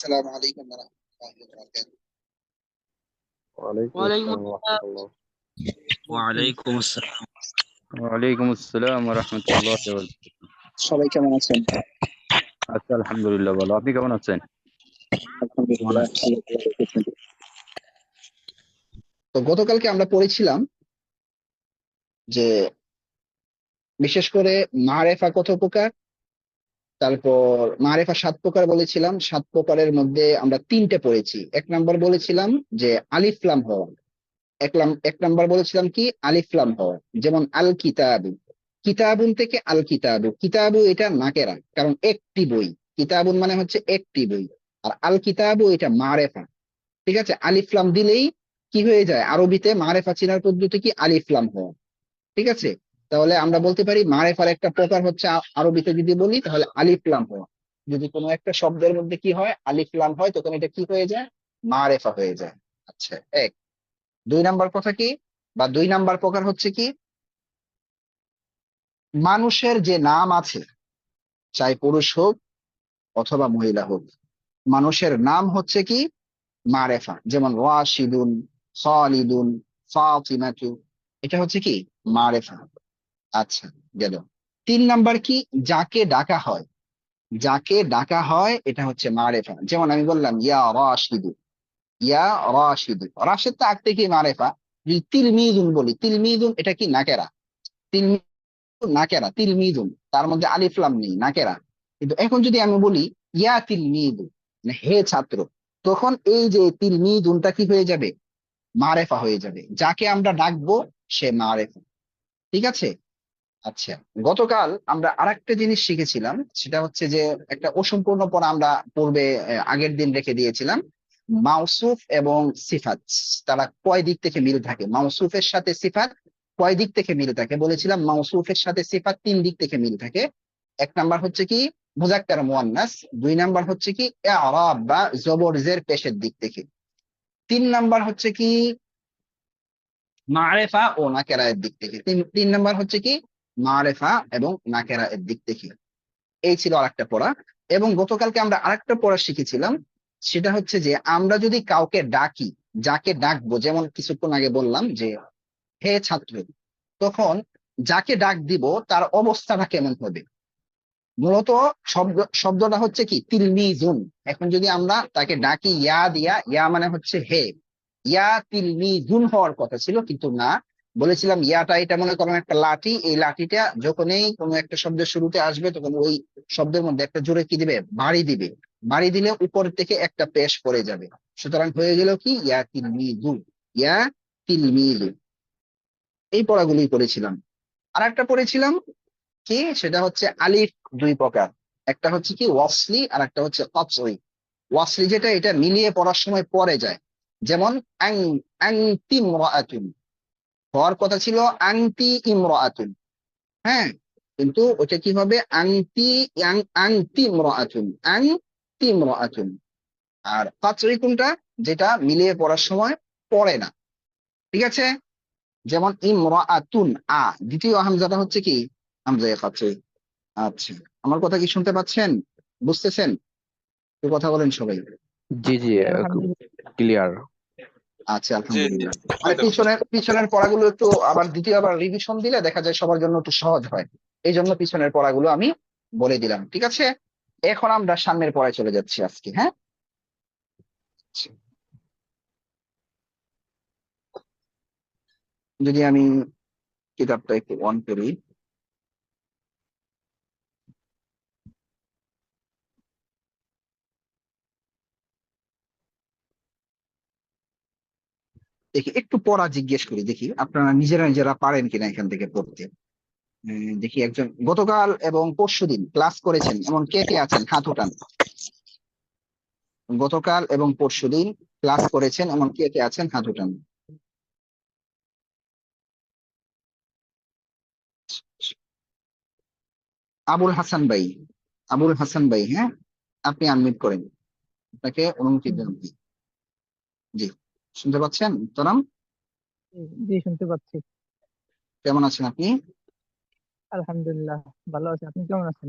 السلام عليكم ورحمة الله وبركاته. وعليكم ওয়ালাইকুম السلام ورحمة আসসালাম। الله. ওয়ালাইকুম আসসালাম। ওয়ালাইকুম আসসালাম রহমতুল্লাহ। সবাই কেমন আছেন? আচ্ছা, আলহামদুলিল্লাহ ভালো। আপনি কেমন আছেন? আলহামদুলিল্লাহ, আল্লাহ তাআলা রেখেছেন। তো গতকালকে আমরা পড়েছিলাম যে বিশেষ করে মারেফা কত প্রকার, তারপর মারেফা 7 প্রকার বলেছিলাম। 7 প্রকারের মধ্যে আমরা 3টে পড়েছি। 1 নাম্বার বলেছিলাম যে আলিফ লাম হওয়া। এক নাম্বার বলেছিলাম কি আলিফ লাম হওয়া, যেমন আল কিতাবু। কিতাবুন থেকে আল কিতাবু, কিতাবু এটা নাকেরা, কারণ একটি বই। কিতাবুন মানে হচ্ছে একটি বই। আর আল কিতাবু এটা মারেফা। ঠিক আছে, আলিফ লাম দিলেই কি হয়ে যায়, আরবিতে মারেফা চেনার পদ্ধতি কি আলিফ লাম হওয়া। ঠিক আছে, তাহলে আমরা বলতে পারি মারেফার একটা প্রকার হচ্ছে আরবিতে যদি বলি তাহলে আলিফ লাম হওয়া। যদি কোনো একটা শব্দের মধ্যে কি হয়, আলিফ লাম হয়, তখন এটা কি হয়ে যায়, মারেফা হয়ে যায়। আচ্ছা, এক। 2 নাম্বার কথা কি, বা 2 নাম্বার প্রকার হচ্ছে কি, মানুষের যে নাম আছে, চাই পুরুষ হোক অথবা মহিলা হোক, মানুষের নাম হচ্ছে কি মারেফা। যেমন রাশিদুন, খালিদুন, ফাতিমাতু, এটা হচ্ছে কি মারেফা। আচ্ছা, গেল। 3 নাম্বার কি, যাকে ডাকা হয়, যাকে ডাকা হয় এটা হচ্ছে মারেফা। যেমন আমি বললাম ইয়া রাশিদু, ইয়া রাশিদু, রাশেদ তো আগ থেকে মারেফা। যদি তিলমিদুন বলি, তিলমিদুন এটা কি নাকেরা। তিলমিদুন নাকেরা, তিলমিদুন তার মধ্যে আলিফ লাম নেই, নাকেরা। কিন্তু এখন যদি আমি বলি ইয়া তিলমিদু, মানে হে ছাত্র, তখন এই যে তিলমিদুনটা কি হয়ে যাবে, মারেফা হয়ে যাবে। যাকে আমরা ডাকবো সে মারেফা। ঠিক আছে। আচ্ছা, গতকাল আমরা আরেকটা জিনিস শিখেছিলাম, সেটা হচ্ছে যে একটা অসম্পূর্ণ পড়া আমরা পূর্বে আগের দিন রেখে দিয়েছিলাম। মাউসুফ এবং সিফাত, তারা কয় দিক থেকে মিল থাকে, মাউসুফের সাথে সিফাত কয় দিক থেকে মিল থাকে বলেছিলাম। মাউসুফের সাথে সিফাত 3 দিক থেকে মিল থাকে। 1 নাম্বার হচ্ছে কি মুযাক্কার মুয়ান্নাস, 2 নাম্বার হচ্ছে কি ইআরাব বা জবর জের পেশের দিক থেকে, 3 নাম্বার হচ্ছে কি মারেফা ও নাকেরা এর দিক থেকে। তিন নাম্বার হচ্ছে কি মারেফা এবং নাকেরা এর দিক থেকে। এই ছিল আরেকটা পড়া। এবং গতকালকে আমরা আরেকটা পড়া শিখেছিলাম, সেটা হচ্ছে যে আমরা যদি কাউকে ডাকি, যাকে ডাকবো, যেমন কিছুক্ষণ আগে বললাম যে হে ছাত্র, তখন যাকে ডাক দিব তার অবস্থাটা কেমন হবে। মূলত শব্দটা হচ্ছে কি তিলমিজুন। এখন যদি আমরা তাকে ডাকি ইয়া দিয়া, ইয়া মানে হচ্ছে হে, ইয়া তিলমিজুন হওয়ার কথা ছিল, কিন্তু না, বলেছিলাম ইয়াটা এটা মনে করেন একটা লাঠি, এই লাঠিটা যখনই কোনো একটা শব্দের শুরুতে আসবে তখন ওই শব্দের মধ্যে একটা জোরে কি দিবে, বাড়ি দিবে। বাড়ি দিলে উপর থেকে একটা পেশ পড়ে যাবে। সুতরাং হয়ে গেল কি ইয়া তিলমিজুন, ইয়া তিলমিজুন। এই পড়াগুলোই পড়েছিলাম। আর একটা পড়েছিলাম কি, সেটা হচ্ছে আলিফ 2 প্রকার। একটা হচ্ছে কি ওয়াসলি, আর একটা হচ্ছে কসরি। ওয়াসলি যেটা, এটা মিলিয়ে পড়ার সময় পড়ে যায়। যেমন আং, আংতি ইমরাআতুন, হওয়ার কথা ছিল আংতি ইমরাআতুন, হ্যাঁ, কিন্তু ওটা কি হবে আংতি, আংতি ইমরাআতুন, আংতি ইমরাআতুন। আর কসরি কোনটা, যেটা মিলিয়ে পড়ার সময় পড়ে না। ঠিক আছে, যেমন ইমরাআতুন, দ্বিতীয় হামজাটা হচ্ছে কি হামজা কসরি। আচ্ছা, আমার কথা কি শুনতে পাচ্ছেন, বুঝতেছেন? একটু কথা বলেন সবাই। জি জি, আলহামদুলিল্লাহ। ক্লিয়ার। আচ্ছা, জি জি, আলহামদুলিল্লাহ। মানে শুনতে পাচ্ছি। পিছনের পড়াগুলো একটু আবার দ্বিতীয়বার রিভিশন দিলে দেখা যায় সবার জন্য একটু সহজ হয়। এই জন্য পিছনের পড়াগুলো আমি বলে দিলাম। ঠিক আছে, এখন আমরা সামনের পড়ায় চলে যাচ্ছি আজকে। হ্যাঁ, যদি আমি কিতাবটা একটু অন করি, দেখি একটু পড়া জিজ্ঞেস করি, দেখি আপনারা নিজেরা নিজেরা পারেন কিনা এখান থেকে পড়তে। দেখি একজন গতকাল এবং পরশুদিন ক্লাস করেছেন এমন কে কে আছেন, হাত উঠান। গতকাল এবং পরশুদিন ক্লাস করেছেন এমন কে কে আছেন, হাত উঠান। আবুল হাসান ভাই, আবুল হাসান ভাই, হ্যাঁ, আপনি আনমিউট করেন, আপনাকে অনুমতি দেন। জি, শুনতে পাচ্ছেন তোরাম? জি, শুনতে পাচ্ছি। কেমন আছেন আপনি? আলহামদুলিল্লাহ, ভালো আছি। আপনি কেমন আছেন?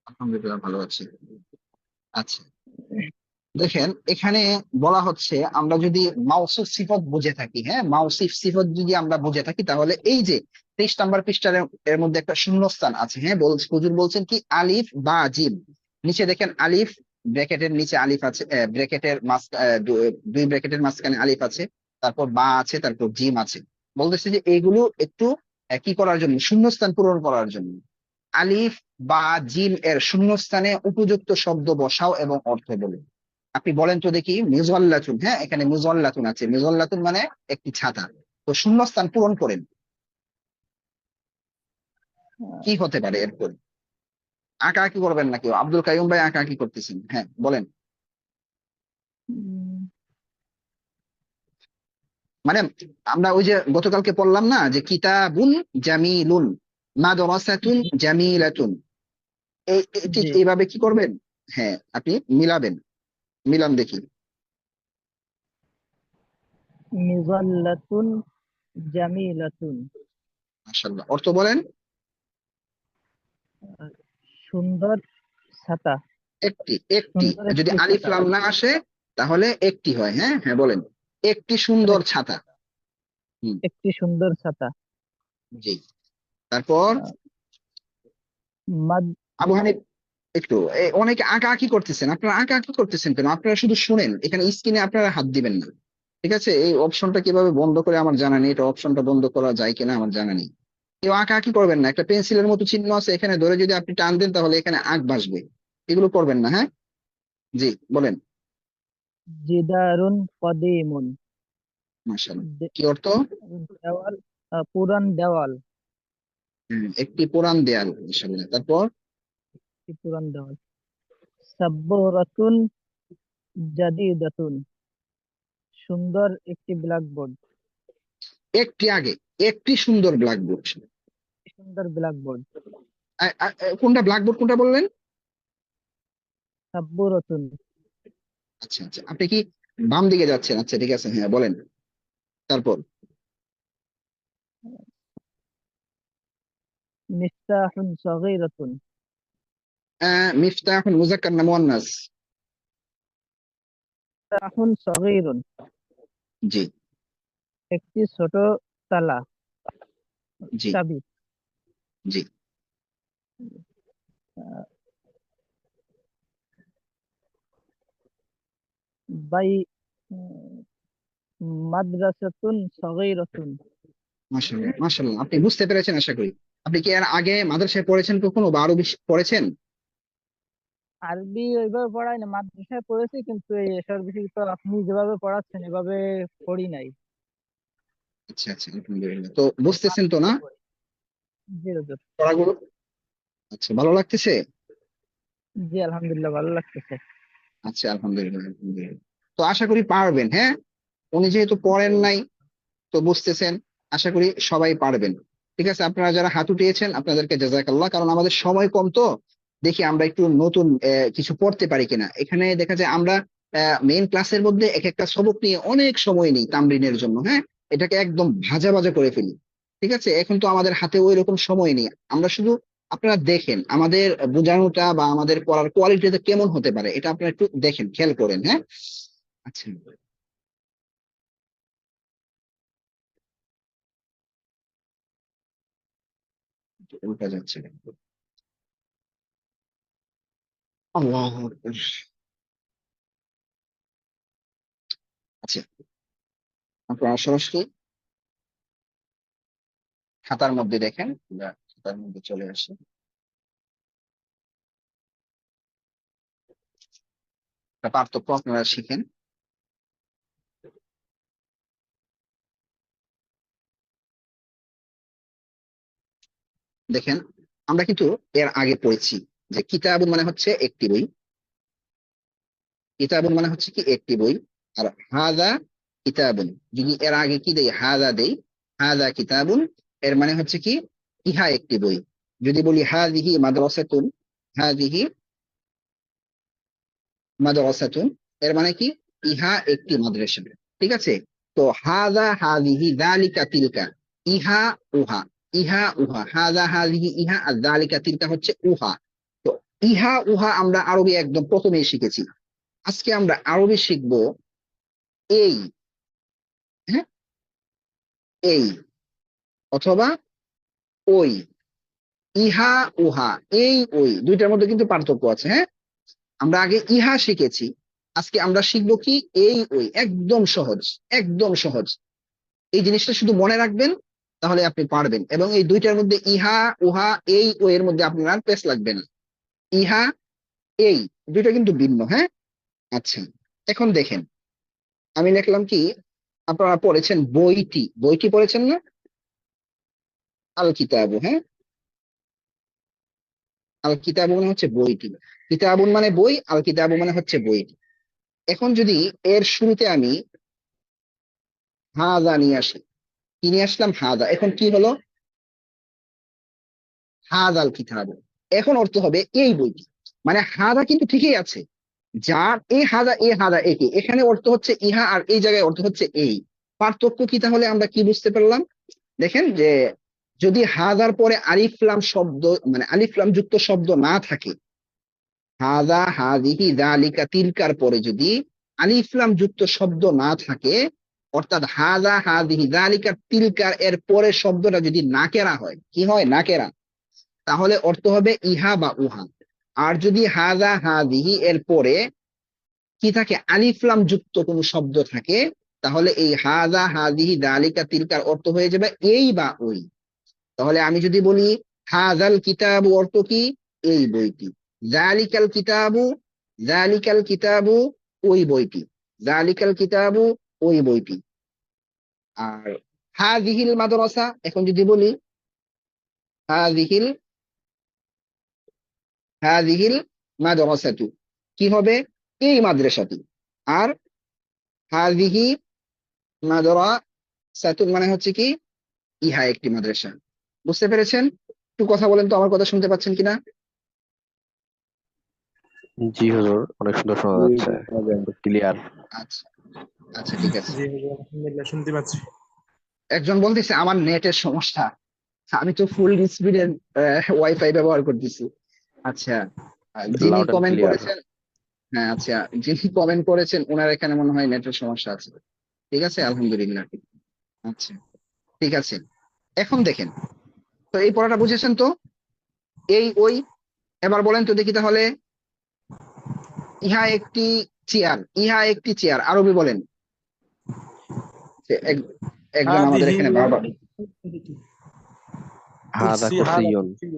আলহামদুলিল্লাহ ভালো আছি। আচ্ছা, দেখেন এখানে বলা হচ্ছে আমরা যদি মাউসুফ সিফত বুঝে থাকি, হ্যাঁ মাউসুফ সিফত যদি আমরা বুঝে থাকি তাহলে এই যে 23 নাম্বার পৃষ্ঠার এর মধ্যে একটা শূন্যস্থান আছে, হ্যাঁ হুজুর বলছেন কি আলিফ বা জিম, নিচে দেখেন আলিফ, ব্র্যাকেটের নিচে আলিফ আছে, ব্র্যাকেটের দুই ব্র্যাকেটের মাঝখানে আলিফ আছে, তারপর বা আছে, তারপর জিম আছে। বলতেছে যে এইগুলো একটু কি করার জন্য, শূন্যস্থান পূরণ করার জন্য আলিফ বা জিম এর শূন্যস্থানে উপযুক্ত শব্দ বসাও এবং অর্থ বলো। আপনি বলেন তো দেখি মুজাল্লাতুন, হ্যাঁ এখানে মুজাল্লাতুন আছে, মুজাল্লাতুন মানে একটি ছাতা, তো শূন্যস্থান পূরণ করেন কি হতে পারে এরপর? আঁকা আঁকি করবেন নাকি? আব্দুল কাইয়ুম ভাই আঁকা আঁকি করতেছেন, হ্যাঁ বলেন। উম, মানে আমরা ওই যে গতকালকে পড়লাম না যে কিতাবুন জামিলুন, মাদ্রাসাতুন জামিলাতুন, ঠিক জি, এইভাবে কি করবেন? হ্যাঁ আপনি মিলাবেন, মিলান দেখি। মিজাল্লাতুন জামিলাতুন। মাশাআল্লাহ, অর্থ বলেন। আহ, সুন্দর ছাতা। একটি, একটি, সুন্দর যদি একটি আলিফ ছাতা। লাম না আসে তাহলে একটি হয়, হ্যাঁ হ্যাঁ বলেন। একটি সুন্দর একটি ছাতা। হুম, একটি সুন্দর ছাতা। জি। তারপর আহ, মাদ আবু হানিফ, একটু অনেকে আঁকা আঁকি করতেছেন, আপনারা আঁকা আঁকি করতেছেন কেন? আপনারা শুধু শুনেন, এখানে স্ক্রিনে আপনারা হাত দিবেন না, ঠিক আছে? এই অপশনটা কিভাবে বন্ধ করে আমার জানা নেই, এটা অপশনটা বন্ধ করা যায় কিনা আমার জানা নেই। কেউ আঁকা আঁকি করবেন না, একটা পেন্সিলের মতো চিহ্ন আছে এখানে, ধরে যদি আপনি টান দেন তাহলে এখানে আঁক ভাসবে, এগুলো করবেন না, হ্যাঁ। জি বলেন। জিদারুন কদিমুন। মাশাআল্লাহ, দে- কি অর্থ? দেওয়াল, পুরান দেওয়াল। একটি পুরান দেয়াল, মাশাআল্লাহ। তারপর একটি পুরান দেওয়াল। সাব্বুরাতুন জাদিদাতুন। সুন্দর একটি ব্ল্যাকবোর্ড। একটি আগে, একটি সুন্দর ব্ল্যাকবোর্ড। সুন্দর ব্ল্যাকবোর্ড। কোনটা ব্ল্যাকবোর্ড কোনটা বললেন? সাব্বুরাতুন। আচ্ছা আচ্ছা, আপনি কি বাম দিকে যাচ্ছেন? আচ্ছা ঠিক আছে, হ্যাঁ বলেন। তারপর মিফতাহুন সগীরাতুন। মিফতাহুন মুযাক্কার না মুয়ান্নাস? মিফতাহুন সগীরুন। জি একটি ছোট তালা, জি চাবি। জি। আহ, বাই উম, মাদ্রাসাতুন সগীরাতুন। মাশাআল্লাহ মাশাআল্লাহ, আপনি বুঝতে পেরেছেন আশা করি। আপনি কি এর আগে মাদ্রাসায় পড়েছেন কখনো বা আরবি পড়েছেন? আরবি ওইভাবে পড়াই না, মাদ্রাসায় পড়েছি, কিন্তু এই এসব বিষয় তো আপনি যেভাবে পড়াচ্ছেন এভাবে পড়ি নাই। আচ্ছা আচ্ছা, আলহামদুলিল্লাহ। তো বুঝতেছেন তো না মাদ্রাসায় পড়ি। জি হুজুর। পড়াগুলো? আচ্ছা, ভালো লাগতেছে? জি আলহামদুলিল্লাহ, ভালো লাগতেছে। আচ্ছা আলহামদুলিল্লাহ আলহামদুলিল্লাহ। তো আশা করি পারবেন, হ্যাঁ। উনি যেহেতু পড়েন নাই তো বুঝতেছেন, আশা করি সবাই পারবেন। ঠিক আছে, আপনারা যারা হাত উঠিয়েছেন আপনাদেরকে জাযাকাল্লাহ, কারণ আমাদের সময় কম তো, দেখি আমরা একটু নতুন কিছু পড়তে পারি কিনা। এখানে দেখা যায় আমরা মেইন ক্লাসের মধ্যে এক একটা সবক নিয়ে অনেক সময় নিই তামরিনের জন্য, হ্যাঁ, এটাকে একদম ভাজা ভাজা করে ফেলি। ঠিক আছে, এখন তো আমাদের হাতে ওই রকম সময় নেই, আমরা শুধু, আপনারা দেখেন আমাদের বোঝানোটা বা আমাদের পড়ার কোয়ালিটিটা কেমন হতে পারে, এটা আপনারা একটু দেখেন, খেয়াল করেন, হ্যাঁ। আচ্ছা, উল্টা যাচ্ছে, আল্লাহু আকবার। আচ্ছা, আপনারা সরাসরি খাতার মধ্যে দেখেন, আমরা খাতার মধ্যে চলে আসি। একটা পার্থক্য আপনারা শিখেন। দেখেন, আমরা কিন্তু এর আগে পড়েছি যে কিতাবুন মানে হচ্ছে একটি বই, কিতাবুন মানে হচ্ছে কি একটি বই। আর হাদা কিতাবুন, যদি এর আগে কি দেই, হাদা দেই, হাদা কিতাবুন, এর মানে হচ্ছে কি ইহা একটি বই। যদি বলি হাদিহি মাদ্রাসাতুন, হাদিহি মাদ্রাসাতুন, এর মানে কি ইহা একটি মাদ্রাসা। ঠিক আছে, তো হাদা হাদিহি যালিকা তিলকা, ইহা উহা, ইহা উহা, হাদা হাদিহি ইহা, আর যালিকা তিলকা হচ্ছে উহা। তো ইহা উহা আমরা আরবি একদম প্রথমেই শিখেছি। আজকে আমরা আরবি শিখবো এই, হ্যাঁ, এই অথবা ওই, ইহা উহা, এই ওই দুইটার মধ্যে কিন্তু পার্থক্য আছে। হ্যাঁ, আমরা আগে ইহা শিখেছি, আজকে আমরা শিখবো কি এই ওই। একদম সহজ, একদম সহজ। এই জিনিসটা শুধু মনে রাখবেন, তাহলে আপনি পারবেন। এবং এই দুইটার মধ্যে ইহা উহা এই ও এর মধ্যে আপনার পেস লাগবে না। ইহা এই দুইটা কিন্তু ভিন্ন। হ্যাঁ, আচ্ছা, এখন দেখেন আমি লিখলাম কি, আপনারা পড়েছেন বইটি, বইটি পড়েছেন না? আল কিতাবু, হ্যাঁ, আল কিতাবু মানে হচ্ছে বইটি। কিতাবুন মানে বই, আল কিতাবু মানে হচ্ছে বইটি। এখন যদি এর শুরুতে আমি হাদা নিয়ে আসি, কি নিয়ে আসলাম? হাদা। এখন কি হলো? হাদাল কিতাব। এখন অর্থ হবে এই বইটি। মানে হাদা কিন্তু ঠিকই আছে, যার এই হাদা, এই হাদা একই, এখানে অর্থ হচ্ছে ইহা আর এই জায়গায় অর্থ হচ্ছে এই। পার্থক্য কি তাহলে আমরা কি বুঝতে পারলাম? দেখেন যে যদি হাদার পরে আলিফ লাম শব্দ, মানে আলিফ লাম যুক্ত শব্দ না থাকে, হাদা হাদিহি যালিকা তিলকার পরে যদি আলিফ লাম যুক্ত শব্দ না থাকে, অর্থাৎ হাদা হাদিহি যালিকা তিলকার এর পরে শব্দটা যদি নাকেরা হয়, কি হয়? নাকেরা। তাহলে অর্থ হবে ইহা বা উহা। আর যদি হাদা হাদিহি এর পরে কি থাকে? আলিফ লাম যুক্ত কোন শব্দ থাকে, তাহলে এই হাদা হাদিহি দালিকা তিলকার অর্থ হয়ে যাবে এই বা ওই। তাহলে আমি যদি বলি হাদাল কিতাবু, অর্থ কি? এই বইটি। জালিকাল কিতাবু, জালিকাল কিতাবু ওই বইটি, জালিকাল কিতাবু ওই বইটি। আর হাদিহিল মাদ্রাসা, এখন যদি বলি হাদিহিল, হাদিহিল মাদ্রাসাতু, কি হবে? এই মাদ্রাসাটি। আর হাদিহি মাদ্রাসাতুন মানে হচ্ছে কি? ইহা একটি মাদ্রাসা। বুঝতে পেরেছেন? একটু কথা বলেন তো, আমার কথা শুনতে পাচ্ছেন কিনা? জি হুজুর, অনেক সুন্দর শোনা যাচ্ছে, ক্লিয়ার। আচ্ছা, আচ্ছা, ঠিক আছে। জি হুজুর, আলহামদুলিল্লাহ শুনতে পাচ্ছি। একজন বলতেছে আমার নেটের সমস্যা, আমি তো ফুল স্পিডের ওয়াইফাই ব্যবহার করতেছি। আচ্ছা, যিনি লাউড এন্ড কমেন্ট ক্লিয়ার। করেছেন, হ্যাঁ আচ্ছা, যিনি কমেন্ট করেছেন ওনার এখানে মনে হয় নেটের সমস্যা আছে। ঠিক আছে, আলহামদুলিল্লাহ। আচ্ছা, ঠিক আছে। এখন দেখেন তো, এই পড়াটা বুঝেছেন তো? এই ওই। এবার বলেন তো দেখি তাহলে, ইহা একটি চেয়ার, ইহা একটি চেয়ার আরবি বলেন। একজন আমাদের হাদিহি এখানে বারবার হাদা কুরসি, হাদা কুরসিয়ুন। কুরসি।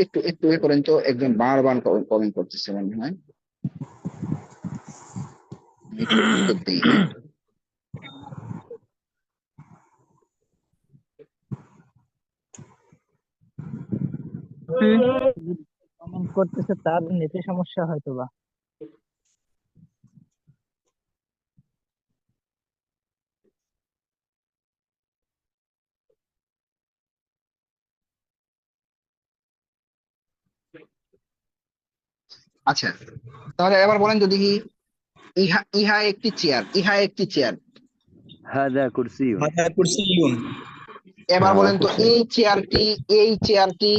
একটু একটু এ করেন তো, একজন বারবার কমেন্ট করতেছে মনে হয়। আমি একটু উত্তর দিই, হ্যাঁ। কমেন্ট করতেছে তার নেটে সমস্যা হয়তো বা। আচ্ছা, তাহলে এবার বলেন তো দেখি, ইহা ইহা একটি চেয়ার, ইহা একটি চেয়ার। হাদা কুরসিয়ুন। হাদা কুরসিয়ুন। এবার হাদা বলেন তো কুরসি। এই চেয়ারটি, এই চেয়ারটি।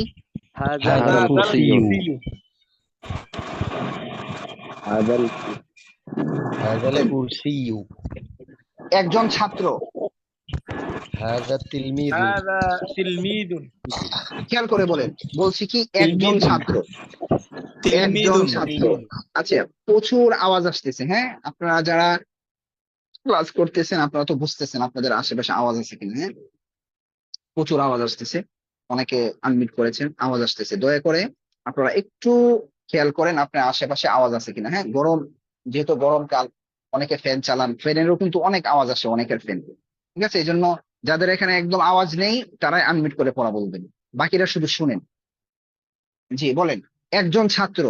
হাদা হাদাল কুরসিয়ুন। কুরসিয়ুন। হাদাল هذا الكرسي. একজন ছাত্র। هذا التلميذ. হাদা তিলমিদুন। খেয়াল করে বলেন, বলছি কি একজন তিলমিদুন। ছাত্র, একজন তিলমিদুন। ছাত্র। আচ্ছা, প্রচুর আওয়াজ আসতেছে। হ্যাঁ, আপনারা যারা ক্লাস করতেছেন আপনারা তো বুঝতেছেন আপনাদের আশেপাশে আওয়াজ আছে কিনা। হ্যাঁ, প্রচুর আওয়াজ আসতেছে। অনেকে আনমিউট করেছেন, আওয়াজ আসতেছে। দয়া করে আপনারা একটু খেয়াল করেন আপনার আশেপাশে আওয়াজ আছে কিনা। হ্যাঁ, গরম, যেহেতু গরমকাল, অনেকে ফ্যান চালান, ফ্যানেরও কিন্তু অনেক আওয়াজ আসে অনেকের ফ্যান। ঠিক আছে, এই জন্য যাদের এখানে একদম আওয়াজ নেই তারাই আনমিউট করে পড়া বলবেন, বাকিরা শুধু শুনেন। জি বলেন, একজন ছাত্র,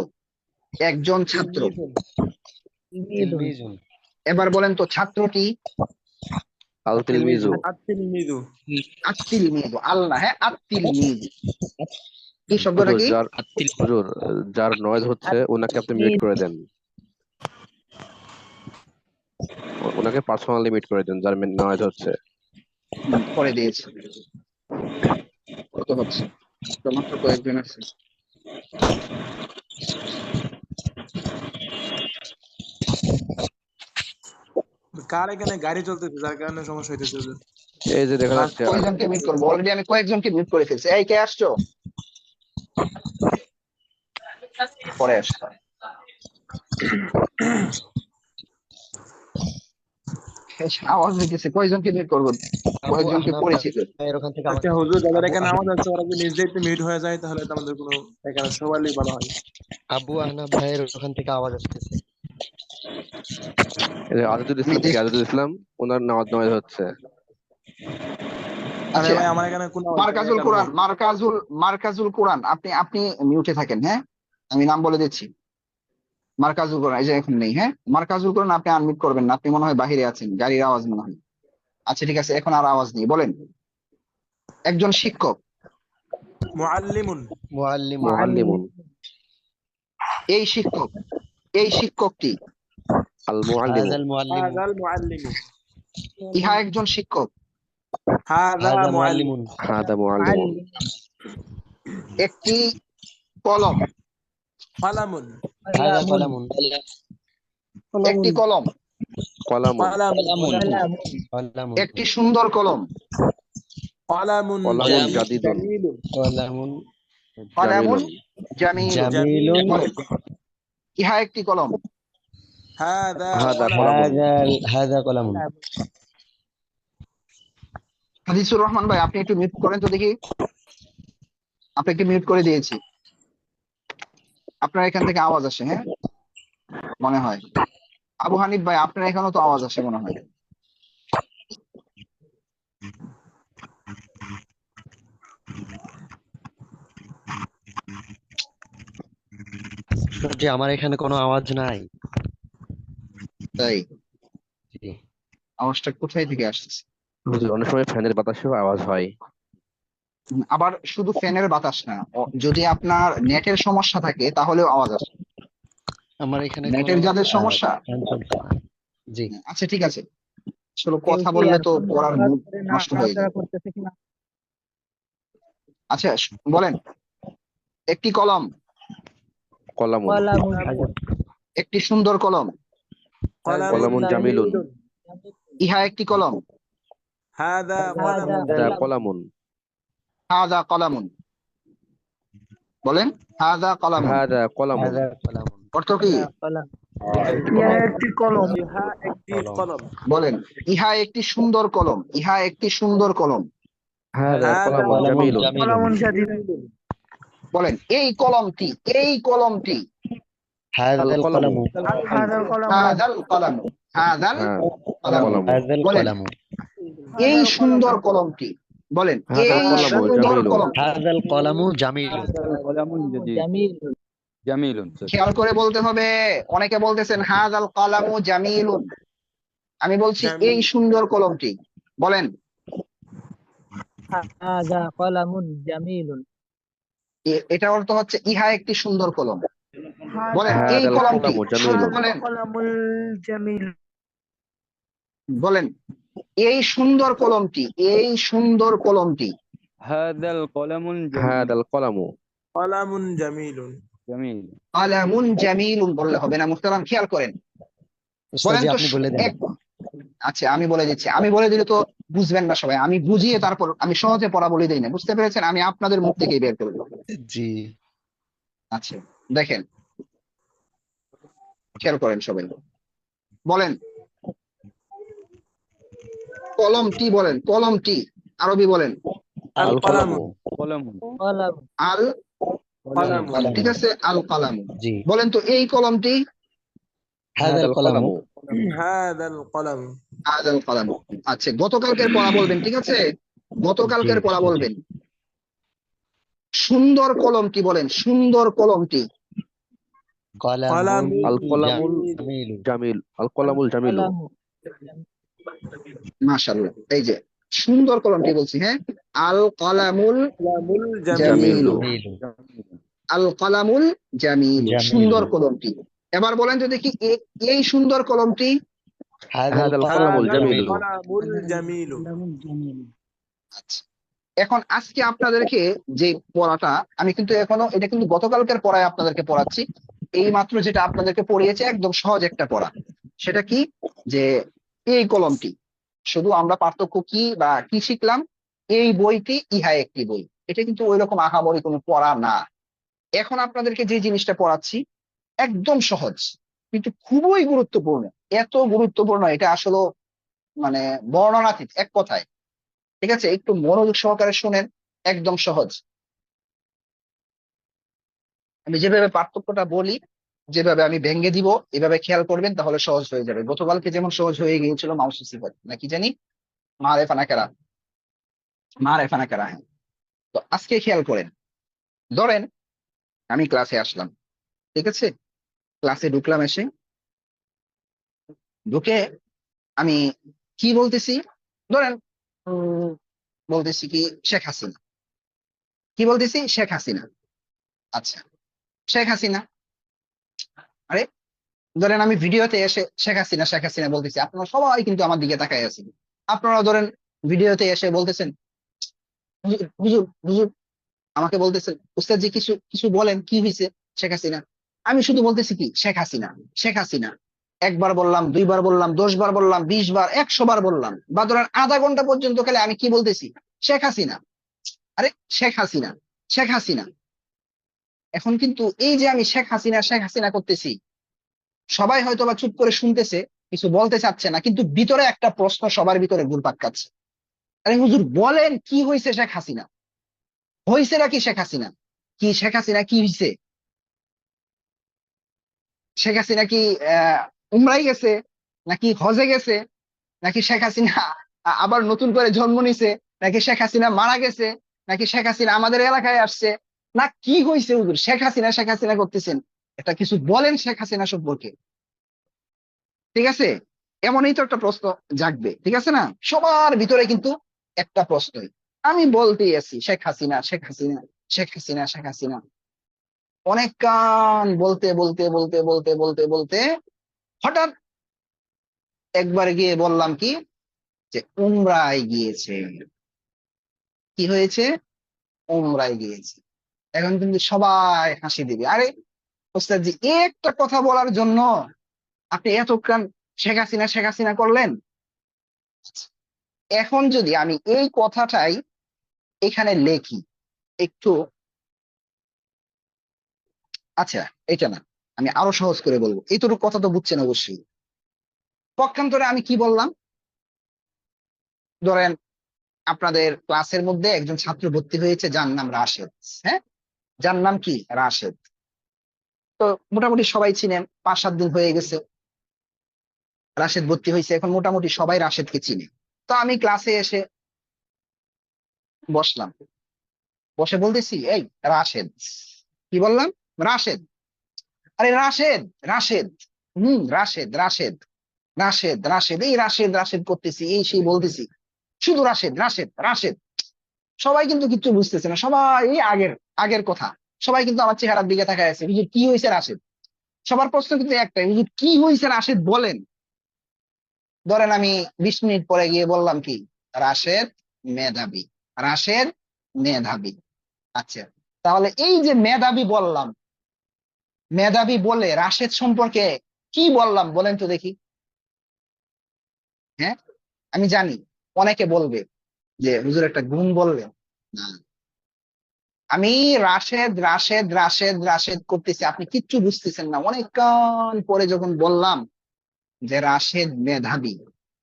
একজন ছাত্র। তিলমিদুন। ঈদুন। تلميذ. এবার বলেন তো ছাত্রটি। আল তিলমিজু। আত-তিলমিদু। আত্তিল মেয়ে, আল্লাহ, হ্যাঁ আত্তিল মেয়ে, এই শব্দটা হুজুর কি? যার হুজুর যার নয়েজ হচ্ছে ওনাকে আপনি মিউট করে দেন, ওনাকে পার্সোনালি মিউট করে দেন যার নয়েজ হচ্ছে। করে দিয়েছে। কত হচ্ছে? তো মাত্র কয়েকজন আছে। কার এখানে গাড়ি চলতেছে যার কারণে সমস্যা হইতেছে হুজুর। এই যে দেখা যাচ্ছে কয়জনকে মিউট করবো? অলরেডি আমি কয়েকজনকে মিউট করে ফেলছি। এই কে আসছো? পরে আসছো। আওয়াজ হইতেছে, কয়জনকে মিউট করবো? আবু কয়েকজনকে আহনাফ পরিচিত। ভাইয়ের ওখান থেকে আওয়াজ আচ্ছা হুজুর, যাদের আবু এখানে আহ- আওয়াজ আছে ওরা যদি নিজ দায়িত্বে মিউট হয়ে যায় তাহলে তো আমাদের কোনো এখানে সবারই ভালো হয়। আবু আহনাফ ভাইয়ের ওখান থেকে আওয়াজ আসতেছে। এই যে আজিজুল আমি ইসলাম থেকে আজিজুল ইসলাম, ওনার নামাজ নামাজ হচ্ছে। আরে আচ্ছা, ভাই আমার এখানে কোনো আওয়াজ নেই, মার্কাজুল এটা নো। কোরআন, মার্কাজুল কোরআন, আপনি আপনি মিউটে থাকেন, হ্যাঁ? আমি নাম বলে দিচ্ছি। মার্কাজুল কোরআন, এই যে এখন নেই, হ্যাঁ? মার্কাজুল কোরআন, আপনি আনমিউট করবেন না, আপনি মনে হয় বাহিরে আছেন, গাড়ির আওয়াজ মনে হয়। আচ্ছা ঠিক আছে, এখন আর আওয়াজ নেই, বলেন। একজন শিক্ষক। মুআল্লিমুন। মুআল্লিমুন মুআল্লিমুন। এই শিক্ষক, এই শিক্ষকটি। আল মুআল্লিমু। হাযাল মুআল্লিমু হাযাল মুআল্লিমু। ইহা একজন শিক্ষক। হাযা হাযা মুআল্লিম। মুআল্লিমুন হাদা মুআল্লিমুন। একটি কলম। কলামুন। হাযা কলামুন একটি কলম। কলামুন। কলামুন। কলামুন একটি সুন্দর কলম। কলামুন কলামুন জাদিদুন। জামিলুন। কলামুন কলামুন জামিলুন। জামিলুন। জামিলুন বলেন, ইহা একটি কলম। হাযা হাদা কলামুন। কলামুন। হাযা কলামুন হাদিসুর রহমান ভাই, আপনি একটু মিউট করেন তো দেখি। আপনাকে মিউট করে দিয়েছি। আপনার এখান থেকে আওয়াজ আসে, হ্যাঁ মনে হয়। আবু হানিফ ভাই, আপনার এখানেও তো আওয়াজ আসে মনে হয়। যে আমার এখানে কোনো আওয়াজ নাই। তাই জি। আওয়াজটা কোথায় থেকে আসতেছে? হুজুর, অনেক সময় ফ্যানের বাতাসেও আওয়াজ হয়। আবার শুধু ফ্যানের বাতাস না, যদি আপনার নেটের সমস্যা থাকে তাহলেও আওয়াজ আসে। আমার এখানে কোনো নেটের যাদের সমস্যা, ফ্যান চলছে না। জি। আচ্ছা ঠিক আছে, আসলে কেউ কথা কি বললে তো এয়ারফোন পড়ার ব্যবহার মুড করে নষ্ট হয়ে নাড়াচাড়া যায়। করতেছে কিনা? আচ্ছা বলেন, একটি কলম। কলামুন। কলামুন একটি সুন্দর কলম। কলামুন কলামুন জামিলুন। জামিলুন। ইহা একটি কলম। হাযা হাযা কলামুন। হাদা কলামুন। হাযা কলামুন। বলেন, হাযা কলামুন। হাদা কলামুন। হাযা কলামুন অর্থ কি? কলাম। ইহা একটি কলম। ইহা একটি কলম। বলেন, ইহা একটি সুন্দর কলম। ইহা একটি সুন্দর কলম। হাদা হাযা কলামুন কলামুন জামিলুন। জামিলুন জামিলুন। বলেন, এই কলমটি, এই কলমটি। আল হাযাল কলামু। কলামু হাযাল কলম। হাযাল কলামু। হাযাল হ্যাঁ, কলামু। কলামু। হাযাল বলেন, কলামু এই সুন্দর কলমটি। বলেন, হাদা এই কলামু সুন্দর জামিলুন। কলম। হাযাল কলামু জামিলুন জামিল। খেয়াল করে বলতে হবে। অনেকে বলতেছেন হাযাল কলামু জামিলুন, আমি বলছি এই জামিল। সুন্দর কলমটি। বলেন, হাযা কলামুন জামিলুন। এটা অর্থ হচ্ছে ইহা একটি সুন্দর কলম। বলেন, এই হাদাল কলমটি। কলামু জামিলুন। বলেন, কলামুল জামিল। বলেন, এই সুন্দর কলমটি, এই সুন্দর কলমটি। হাদাল কলামু। কলামুন জামিলুন। কালামুন জামিলুন বললে হবে না মুহতারাম, খেয়াল করেন। উস্তাদ বলেন জি তো আপনি বলে দেন। আচ্ছা আমি বলে দিচ্ছি, আমি বলে দিলে তো বুঝবেন না সবাই, আমি বুঝিয়ে তারপর আমি সহজে পড়া বলে দিই না, বুঝতে পেরেছেন? আমি আপনাদের মুখ থেকেই বের করে দেবো। জি। আচ্ছা দেখেন, খেয়াল করেন সবাই। বলেন, কলমটি। বলেন, কলমটি। আরবি বলেন, আল আল কলামুন। কলামু। কলাম। আল কলামুন। কলামু ঠিক আছে, আল কালামু। জি। বলেন তো এই কলমটি। হাযাল হাদাল কলামু কলামু। হাযাল কলাম। আল কালামু। আচ্ছা, গতকালকের পড়া বলবেন, ঠিক আছে? জি গতকালকের পড়া উস্তাদ জি। বলবেন। সুন্দর কলমটি। বলেন, সুন্দর কলমটি। কলামুন কলামুন আল কলামুল জামিলুন জামিল। আল কলামুল জামিলু। কলামু। মাশাআল্লাহ, এই যে সুন্দর কলমটি বলছি, হ্যাঁ। আল কালামুল কলামুল জামিলু। জামিলুন। জামিলুন আল কালামুল জামিলু, সুন্দর জামিলুন কলমটি। এবার বলেন তো দেখি, এই সুন্দর কলমটি। হাযাল হাদাল কলামু কলামু হাযাল জামিলু। জামিলুন কলামুল জামিলু। আচ্ছা, এখন আজকে আপনাদেরকে যে পড়াটা, আমি কিন্তু এখনো, এটা কিন্তু গতকালকের পড়ায় আপনাদেরকে পড়াচ্ছি। এই মাত্র যেটা আপনাদেরকে পড়িয়েছে একদম সহজ একটা পড়া। সেটা কি? যে এই কলমটি। শুধু আমরা পার্থক্য কি বা কি শিখলাম, এই বইটি ইহা একটি বই। এটা কিন্তু ওই রকম আহামরি কোনো পড়া না। এখন আপনাদেরকে যে জিনিসটা পড়াচ্ছি একদম সহজ, কিন্তু খুবই গুরুত্বপূর্ণ। এত গুরুত্বপূর্ণ এটা আসলে মানে বর্ণনাতীত এক কথায়। ঠিক আছে, একটু মনোযোগ সহকারে শুনেন, একদম সহজ। আমি যেভাবে পার্থক্যটা বলি, যেভাবে আমি ভেঙে দিব, এভাবে খেয়াল করবেন, তাহলে সহজ হয়ে যাবে। গতকালকে যেমন সহজ হয়ে গিয়েছিল মাউসুফ সিফাত নাকি জানি, মারেফা নাকেরা, মারেফা নাকেরা, হ্যাঁ। তো আজকে খেয়াল করেন, ধরেন আমি ক্লাসে আসলাম, ঠিক আছে, ক্লাসে ঢুকলাম, এসে ঢুকে আমি কি বলতেছি, ধরেন বলতেছি কি শেখ হাসিনা, কি বলতেছি শেখ হাসিনা। আচ্ছা, শেখ হাসিনা, আরে ধরেন আমি ভিডিওতে এসে শেখ হাসিনা শেখ হাসিনা বলতেছি, আপনারা সবাই কিন্তু আমার দিকে তাকায় আছেন। আপনারা ধরেন ভিডিওতে এসে বলতেছেন হুজুর হুজুর হুজুর, আমাকে বলতেছেন উস্তাদ জি কিছু কিছু বলেন, কি হয়েছে শেখ হাসিনা। আমি শুধু বলতেছি কি শেখ হাসিনা শেখ হাসিনা, একবার বললাম, দুইবার বললাম, 10 বার বললাম, 20 বার, 100 বার বললাম, বা ধরেন আধা ঘন্টা পর্যন্ত খেলে আমি কি বলতেছি শেখ হাসিনা। আরে শেখ হাসিনা শেখ হাসিনা। এখন কিন্তু এই যে আমি শেখ হাসিনা শেখ হাসিনা করতেছি, সবাই হয়তো বা চুপ করে শুনতেছে, কিছু বলতে চাচ্ছে না, কিন্তু ভিতরে একটা প্রশ্ন সবার ভিতরে ঘুরপাক খাচ্ছে। আরে হুজুর বলেন কি হয়েছে শেখ হাসিনা, হয়েছে নাকি শেখ হাসিনা, কি শেখ হাসিনা কি হয়েছে, শেখ হাসিনা কি উমরাই গেছে, নাকি হজে গেছে, নাকি শেখ হাসিনা আবার নতুন করে জন্ম নিছে, নাকি শেখ হাসিনা মারা গেছে, নাকি শেখ হাসিনা আমাদের এলাকায় আসছে, না কি হয়েছে হুজুর, শেখ হাসিনা করতেছেন, এটা কিছু বলেন শেখ হাসিনা সম্পর্কে। ঠিক আছে, এমনই তো একটা প্রশ্ন জাগবে, ঠিক আছে না, সবার ভিতরে কিন্তু একটা প্রশ্নই। আমি বলতেই আছি শেখ হাসিনা শেখ হাসিনা শেখ হাসিনা শেখ হাসিনা, অনেক কান বলতে বলতে বলতে বলতে বলতে বলতে হঠাৎ একবার গিয়ে বললাম কি, যে উমরায় গিয়েছে। কি হয়েছে, উমরায় গিয়েছে। এখন কিন্তু সবাই হাসি দিবে, আরে ওস্তাদ জি একটা কথা বলার জন্য আপনি এতক্ষণ শেখ হাসিনা শেখ হাসিনা করলেন। এখন যদি আমি এই কথাটাই এখানে লেখি একটু, আচ্ছা এটা না, আমি আরো সহজ করে বলবো, এইটুকু কথা তো বুঝছেন অবশ্যই। পক্ষান্তরে আমি কি বললাম, ধরেন আপনাদের ক্লাসের মধ্যে একজন ছাত্র ভর্তি হয়েছে যার নাম রাশেদ, হ্যাঁ, যার নাম কি রাশেদ। তো মোটামুটি সবাই চিনেন, 5-7 দিন হয়ে গেছে রাশেদ ভর্তি হয়েছে, এখন মোটামুটি সবাই রাশেদকে চিনে। তো আমি ক্লাসে এসে বসলাম, বসে বলতেছি এই রাশেদ, কি বললাম রাশেদ, আরে রাশেদ রাশেদ, রাশেদ রাশেদ রাশেদ রাশেদ, এই রাশেদ রাশেদ করতেছি, এই সেই বলতেছি, শুধু রাশেদ রাশেদ রাশেদ। সবাই কিন্তু কিচ্ছু বুঝতেছে না, সবাই এই আগের আগের কথা, সবাই কিন্তু আমার চেহারার দিকে তাকায় আছে, হুজুর কি হয়েছে রাশেদ। সবার প্রশ্ন কিন্তু একটাই, হুজুর কি হয়েছে রাশেদ বলেন। ধরেন আমি 20 মিনিট পরে গিয়ে বললাম কি রাশেদ মেধাবী, রাশেদ মেধাবী। আচ্ছা, তাহলে এই যে মেধাবী বললাম, মেধাবী বলে রাশেদ সম্পর্কে কি বললাম বলেন তো দেখি। হ্যাঁ, আমি জানি অনেকে বলবে যে হুজুর একটা গুণ বললেন, না, আমি রাশেদ রাশেদ রাশেদ রাশেদ করতেছি, আপনি কিচ্ছু বুঝতেছেন না। অনেকক্ষণ পরে যখন বললাম যে রাশেদ মেধাবী,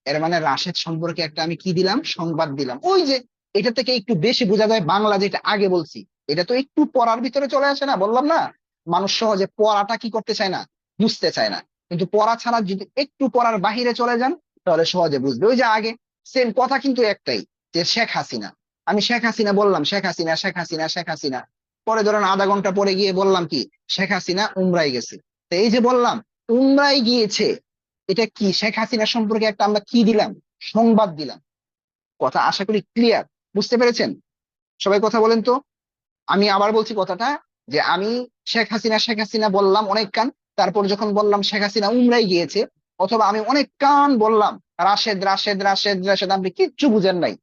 এর মানে রাশেদ সম্পর্কে একটা আমি কি দিলাম, সংবাদ দিলাম। ওই যে এটা থেকে একটু বেশি বোঝা যায় বাংলা, যেটা আগে বলছি, এটা তো একটু পড়ার ভিতরে চলে আসে না, বললাম না, মানুষ সহজে পড়াটা কি করতে চায় না, বুঝতে চায় না, কিন্তু পড়া ছাড়া যদি একটু পড়ার বাহিরে চলে যান তাহলে সহজে বুঝবে। ওই যে আগে সেম কথা কিন্তু একটাই, যে শেখ হাসিনা, আমি শেখ হাসিনা বললাম, শেখ হাসিনা শেখ হাসিনা শেখ হাসিনা, পরে ধরেন আধা ঘন্টা পরে গিয়ে বললাম কি শেখ হাসিনা উমরায় গেছে। তো এই যে বললাম উমরায় গিয়েছে, এটা কি শেখ হাসিনা সম্পর্কে একটা আমরা কি দিলাম, সংবাদ দিলাম। কথা আশা করি ক্লিয়ার, বুঝতে পেরেছেন সবাই, কথা বলেন তো। আমি আবার বলছি কথাটা, যে আমি শেখ হাসিনা বললাম অনেক কান, তারপর যখন বললাম শেখ হাসিনা উমরাই গিয়েছে, অথবা আমি অনেক কান বললাম রাশেদ রাশেদ রাশেদ রাশেদ, আপনি কিচ্ছু বুঝেন নাই।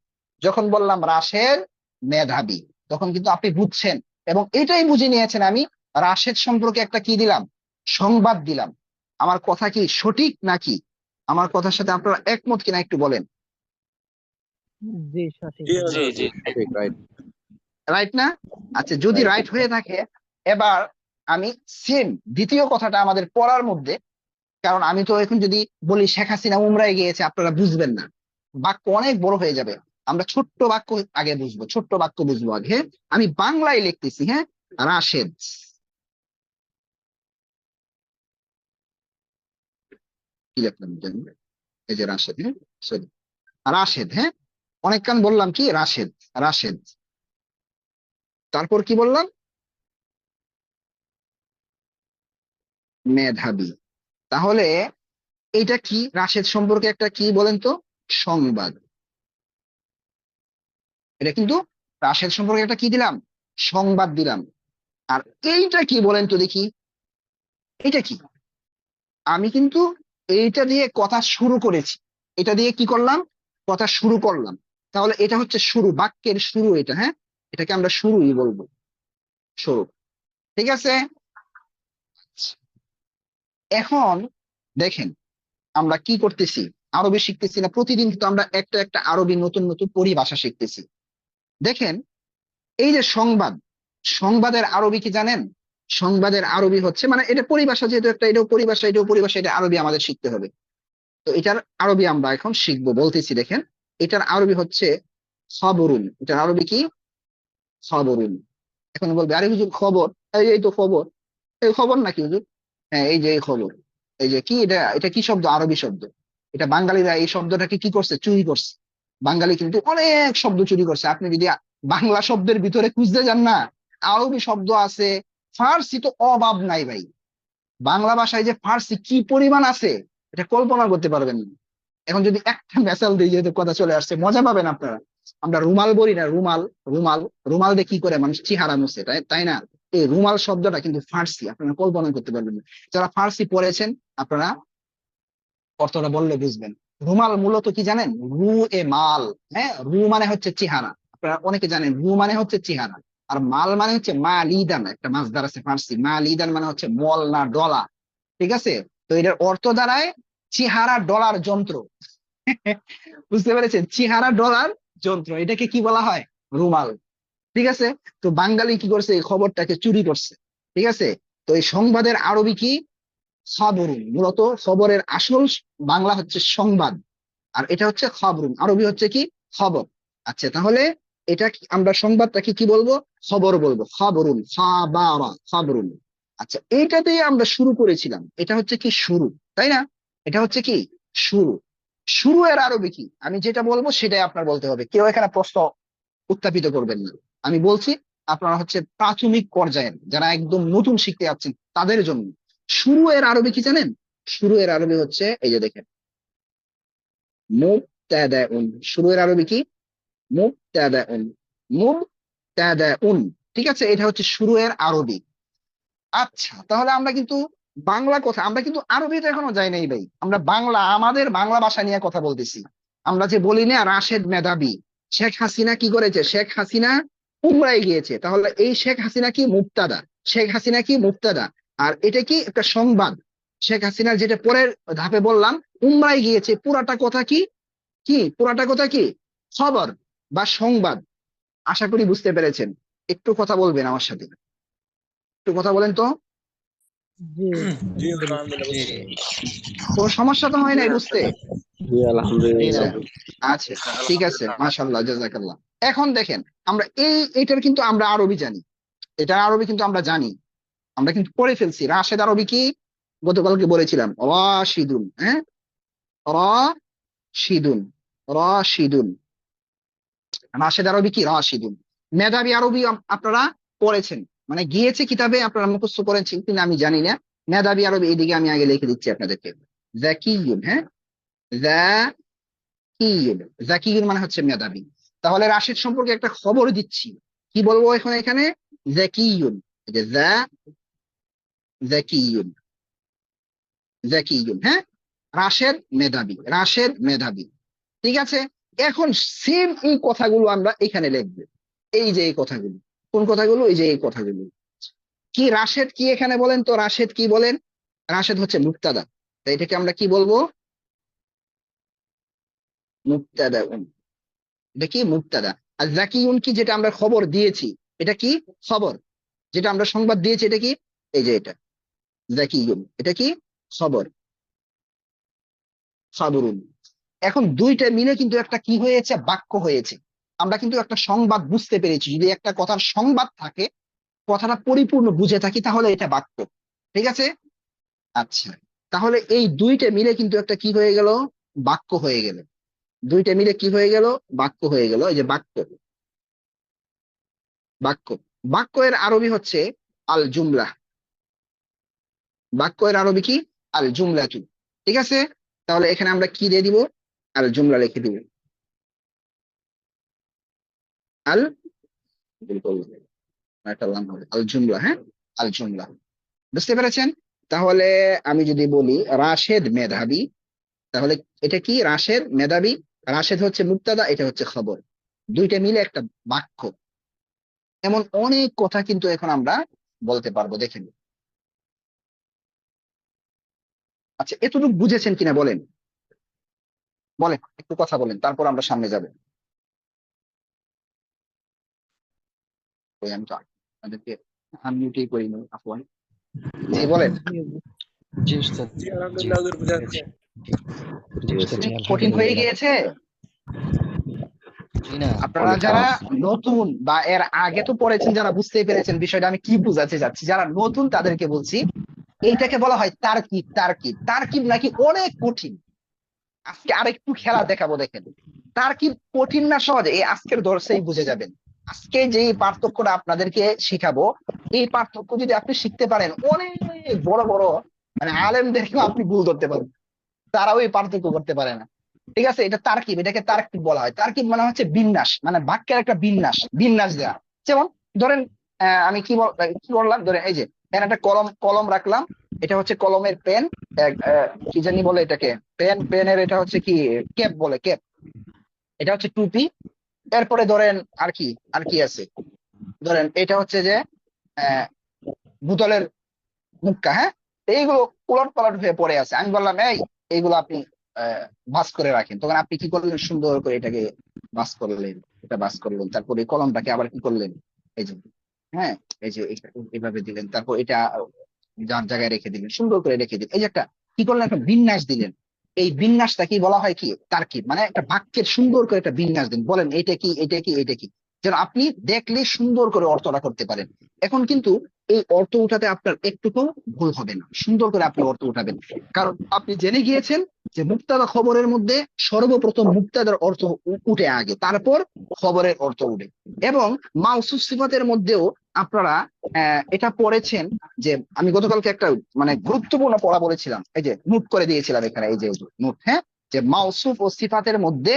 যখন বললাম রাশেদ মেধাবী, তখন কিন্তু আপনি বুঝছেন, এবং এটাই বুঝে নিয়েছেন আমি রাশেদ সম্পর্কে একটা কি দিলাম, সংবাদ দিলাম। আমার কথা কি সঠিক নাকি? আমার কথার সাথে আপনারা একমত কিনা একটু বলেন। জি সঠিক। জি জি জি সঠিক, রাইট। রাইট না? আচ্ছা, যদি Right. রাইট হয়ে থাকে, এবার আমি সেম দ্বিতীয় কথাটা আমাদের পড়ার মধ্যে, কারণ আমি তো এখন যদি বলি শেখ হাসিনা উমরায় গিয়েছে আপনারা বুঝবেন না, বাক্য অনেক বড় হয়ে যাবে। আমরা ছোট্ট বাক্য আগে বুঝবো, ছোট্ট বাক্য বুঝবো আগে। আমি বাংলায় লিখতেছি, হ্যাঁ। রাশেদ, কি লিখলাম জানি না। এই যে রাশেদ, হ্যাঁ, সরি, রাশেদ, হ্যাঁ। অনেকক্ষণ বললাম কি রাশেদ, রাশেদ, তারপর কি বললাম, মেধাবী। তাহলে এইটা কি, রাশেদ সম্পর্কে একটা কি বলেন তো, সংবাদ। এটা কিন্তু রাশেদ সম্পর্কে একটা কি দিলাম, সংবাদ দিলাম। আর এইটা কি বলেন তো দেখি, এটা কি, আমি কিন্তু এইটা দিয়ে কথা শুরু করেছি, এটা দিয়ে কি করলাম, কথা শুরু করলাম। তাহলে এটা হচ্ছে শুরু, বাক্যের শুরু এটা, হ্যাঁ। এটাকে আমরা শুরুই বলবো, শুরু। ঠিক আছে। এখন দেখেন আমরা কি করতেছি, আরবি শিখতেছি না প্রতিদিন, কিন্তু আমরা একটা একটা আরবি নতুন নতুন পরিভাষা শিখতেছি। দেখেন, এই যে সংবাদ, সংবাদের আরবি কি জানেন? সংবাদের আরবি হচ্ছে, মানে এটা পরিভাষা যেহেতু একটা, এটাও পরিভাষা, এটাও পরিভাষা, এটা আরবি আমাদের শিখতে হবে। তো এটার আরবি আমরা এখন শিখবো, বলতেছি দেখেন। এটার আরবি হচ্ছে খবরুন। এটার আরবি কি, খবরুন। এখন বলবে আরে হুজুর খবর, এই তো খবর, এই খবর নাকি হুজুর? হ্যাঁ, এই যে এই খবর। এই যে কি, এটা এটা কি শব্দ, আরবি শব্দ। এটা বাঙালিরা এই শব্দটাকে কি করছে, চুরি করছে। বাঙালি কিন্তু অনেক শব্দ চুরি করছে। আপনি যদি বাংলা শব্দের ভিতরে খুঁজতে যান না, আরবি শব্দ আছে। ফার্সি তো অভাব নাই ভাই। বাংলা ভাষায় যে ফার্সি কি পরিমাণ আছে, এটা কল্পনা করতে পারবেন না। এখন যদি একটা মেসাল দিয়ে, যেহেতু কথা চলে আসছে, মজা পাবেন আপনারা। আমরা রুমাল বলি না, রুমাল, রুমাল, রুমাল দিয়ে কি করে মানুষ চেহারা মুছে, তাই তাই না? এই রুমাল শব্দটা কিন্তু ফার্সি, আপনারা কল্পনা করতে পারবেন না। যারা ফার্সি পড়েছেন আপনারা অর্থটা বললে বুঝবেন। রুমাল মূলত কি জানেন, রু এ মাল। হ্যাঁ, রু মানে হচ্ছে চেহারা, আপনারা অনেকে জানেন রু মানে হচ্ছে চেহারা। আর মাল মানে হচ্ছে মা লিদান, একটা মাছদার আছে ফার্সি, মা লিদান মানে হচ্ছে মল না ডলা। ঠিক আছে। তো এটার অর্থ দাঁড়ায় চেহারা ডলার যন্ত্র। বুঝতে পেরেছেন, চেহারা ডলার যন্ত্র, এটাকে কি বলা হয়, রুমাল। ঠিক আছে। তো বাঙালি কি করছে, এই খবরটাকে চুরি করছে। ঠিক আছে। তো এই সংবাদের আরবি কি, খবরুন। মূলত খবরের আসল বাংলা হচ্ছে সংবাদ, আর এটা হচ্ছে খবরুন, আরবি হচ্ছে কি, খবর। আচ্ছা, তাহলে এটা আমরা সংবাদটাকে কি বলবো, খবর বলবো, খবরুন, খাবারা, খবরুন। আচ্ছা, এইটাতেই আমরা শুরু করেছিলাম, এটা হচ্ছে কি শুরু, তাই না? এটা হচ্ছে কি শুরু। শুরু এর আরবি কি, আমি যেটা বলবো সেটাই আপনার বলতে হবে, কেউ এখানে প্রশ্ন উত্থাপিত করবেন না। আমি বলছি, আপনারা হচ্ছে প্রাথমিক পর্যায়ের যারা একদম নতুন শিখতে যাচ্ছেন তাদের জন্য। শুরু এর আরবি কি জানেন? শুরু এর আরবি হচ্ছে, এই যে দেখেন, মুবতাদাউন। শুরু এর আরবি কি, মুবতাদাউন, মুবতাদাউন। ঠিক আছে, এটা হচ্ছে শুরু এর আরবি। আচ্ছা, তাহলে আমরা কিন্তু বাংলা কথা, আমরা কিন্তু আরবিতে এখনো যাই নাই ভাই। আমরা বাংলা, আমাদের বাংলা ভাষা নিয়ে কথা বলতেছি। আমরা যে বলি না রাশেদ মেধাবী, শেখ হাসিনা কি করেছে, শেখ হাসিনা উমরায় গিয়েছে, তাহলে এই শেখ হাসিনা কি মুবতাদা, শেখ হাসিনা কি মুবতাদা। আর এটা কি একটা সংবাদ। শেখ হাসিনার যেটা পরের ধাপে বললাম, উমরায় গিয়েছে, পুরাটা কথা কি, কি পুরাটা কথা কি, খবর বা সংবাদ। আশা করি বুঝতে পেরেছেন। একটু কথা বলবেন আমার সাথে, একটু কথা বলেন তো। জি জি আলহামদুলিল্লাহ। আলহামদুলিল্লাহ কোনো সমস্যা তো হয় নাই বুঝতে? জি, জি আলহামদুলিল্লাহ। না। আচ্ছা, ঠিক আছে, মাশাআল্লাহ, জাযাকাল্লাহ। এখন দেখেন, আমরা এটার কিন্তু আমরা আরবি জানি, এটার আরবি কিন্তু আমরা জানি, আমরা কিন্তু পড়ে ফেলছি। রাশেদ আরবি কি, গতকালকে বলেছিলাম, রাশিদুন, হ্যাঁ, রাশিদুন, রাশিদুন। রাশেদ আরবি কি, রাশিদুন। মেধাবী আরবি আপনারা পড়েছেন, মানে গিয়েছে কিতাবে আপনারা মুখস্থ করেছেন কিন্তু আমি জানি না। মেধাবী আরবি এইদিকে আমি আগে লিখে দিচ্ছি আপনাদেরকে, জাকিয়ুন, হ্যাঁ, জাকিয়ুন। জাকিয়ুন মানে হচ্ছে মেধাবী। তাহলে রাশেদ সম্পর্কে একটা খবর দিচ্ছি, কি বলবো এখন এখানে, জাকিয়ুন। এই যে জাকিয়ুন, জাকিয়ুন, হ্যাঁ। রাশেদ মেধাবী, রাশেদ মেধাবী। ঠিক আছে। এখন সেম এই কথাগুলো আমরা এখানে লিখবো, এই যে এই কথাগুলো, কোন কথাগুলো, এই যে এই কথাগুলো। কি রাশেদ কি এখানে বলেন তো, রাশেদ কি বলেন? রাশেদ হচ্ছে মুবতাদা, তাই এটাকে আমরা কি বলবো, মুবতাদাউন, এটা কি মুবতাদা। আর জাকিউন কি, যেটা আমরা খবর দিয়েছি, এটা কি খবর, যেটা আমরা সংবাদ দিয়েছি, এটা কি, এই যে এটা জাকিউন, এটা কি খবর, খাবরুন। এখন দুইটা মিলে কিন্তু একটা কি হয়েছে, বাক্য হয়েছে। আমরা কিন্তু একটা সংবাদ বুঝতে পেরেছি। যদি একটা কথার সংবাদ থাকে, কথাটা পরিপূর্ণ বুঝে থাকি, তাহলে এটা বাক্য। ঠিক আছে। আচ্ছা, তাহলে এই দুইটা মিলে কিন্তু একটা কি হয়ে গেল, বাক্য হয়ে গেল। দুইটা মিলে কি হয়ে গেল, বাক্য হয়ে গেল। এই যে বাক্য, বাক্য, বাক্য এর আরবি হচ্ছে আল জুমলা। বাক্য এর আরবি কি, আল জুমলাতু। ঠিক আছে, তাহলে এখানে আমরা কি দিয়ে দিব, আল জুমলা লিখে দিব। আল, একটা লাম হবে, আল জুমলা। হ্যাঁ, আল জুমলা। বুঝতে পেরেছেন। তাহলে আমি যদি বলি রাশেদ মেধাবী, তাহলে এটা কি, রাশেদ মেধাবী। রাশেদ হচ্ছে মুবতাদা, এটা হচ্ছে খবর। দুইটা মিলে একটা বাক্য। এমন অনেক কথা কিন্তু এখন আমরা বলতে পারবো, দেখেন। আচ্ছা, এতটুকু বুঝেছেন কিনা বলেন, বলেন একটু কথা বলেন, তারপর আমরা সামনে যাবো। ওই আমি তো আপনাদেরকে আনমিউটেই করিনি, আফওয়ান। জি বলেন। জি উস্তাদ। জি জি আলহামদুলিল্লাহ হুজুর বুঝা ঠিক যাচ্ছে। আছে। জি উস্তাদ, জি কঠিন হয়ে আলহামদুলিল্লাহ। গিয়েছে। জি না, আপনারা অনেক যারা সহজ। নতুন বা এর আগে তো পড়েছেন, যারা বুঝতেই পেরেছেন বিষয়টা আমি কি বুঝাতে যাচ্ছি, যারা নতুন তাদেরকে বলছি, এইটাকে বলা হয় তারকিব। তারকিব, তারকিব নাকি অনেক কঠিন। আজকে আরেকটু খেলা দেখাবো, দেখেন। তারকিব কঠিন না সহজ, এই আজকের দর্শেই বুঝে যাবেন। আজকে যে পার্থক্যটা আপনাদেরকে শিখাবো, এই পার্থক্য যদি আপনি শিখতে পারেন, অনেক বড় বড় মানে আলেমদেরকেও আপনি ভুল ধরতে পারেন, তারাও এই পার্থক্য করতে পারে না। ঠিক আছে, এটা তারকিব, এটাকে তারকিব বলা হয়। তারকিব মানে হচ্ছে বিন্যাস, মানে বাক্যের একটা বিন্যাস, বিন্যাস দেওয়া। যেমন ধরেন, আমি কি বললাম, ধরেন এই যে এখানে একটা কলম, কলম রাখলাম, এটা হচ্ছে কলমের পেন। কি জানি বলে এটাকে, পেন, পেনের এটা হচ্ছে কি, ক্যাপ বলে, ক্যাপ। এটা হচ্ছে টুপি। এরপরে ধরেন আর কি, আর কি আছে, ধরেন এটা হচ্ছে যে আহ বোতলের মুক্কা। হ্যাঁ, এইগুলো উলট পালট হয়ে পড়ে আছে। আমি বললাম এই, এইগুলো আপনি ভাঁজ করে রাখেন। তখন আপনি কি করলেন, সুন্দর করে এটাকে ভাঁজ করলেন, এটা ভাঁজ করলেন। তারপরে এই কলমটাকে আবার কি করলেন, এই যে, হ্যাঁ, এই যে এইভাবে দিলেন। তারপর এটা যার জায়গায় রেখে দিলেন, সুন্দর করে রেখে দিলেন। এই যে একটা কি করলেন, একটা বিন্যাস দিলেন। এই বিন্যাসটা কি বলা হয়, কি তারকিব। মানে একটা বাক্যের সুন্দর করে একটা বিন্যাস দিন, বলেন এটা কি, এটা কি, এটা কি, যেন আপনি দেখলে সুন্দর করে অর্থটা করতে পারেন। এখন কিন্তু এই অর্থ উঠাতে আপনার একটুকু ভুল হবে না, সুন্দর করে আপনি অর্থ উঠাবেন। কারণ আপনি জেনে গিয়েছেন যে মুক্তাদা খবরের মধ্যে সর্বপ্রথম মুক্তাদার অর্থ উঠে আগে, তারপর খবরের অর্থ উঠে। এবং মাউসুফ সিফাতের মধ্যেও আপনারা এটা পড়েছেন, যে আমি গতকালকে একটা মানে গুরুত্বপূর্ণ পড়া বলেছিলাম, এই যে নোট করে দিয়েছিলাম এখানে, এই যে নোট। হ্যাঁ, যে মাউসুফ ও সিফাতের মধ্যে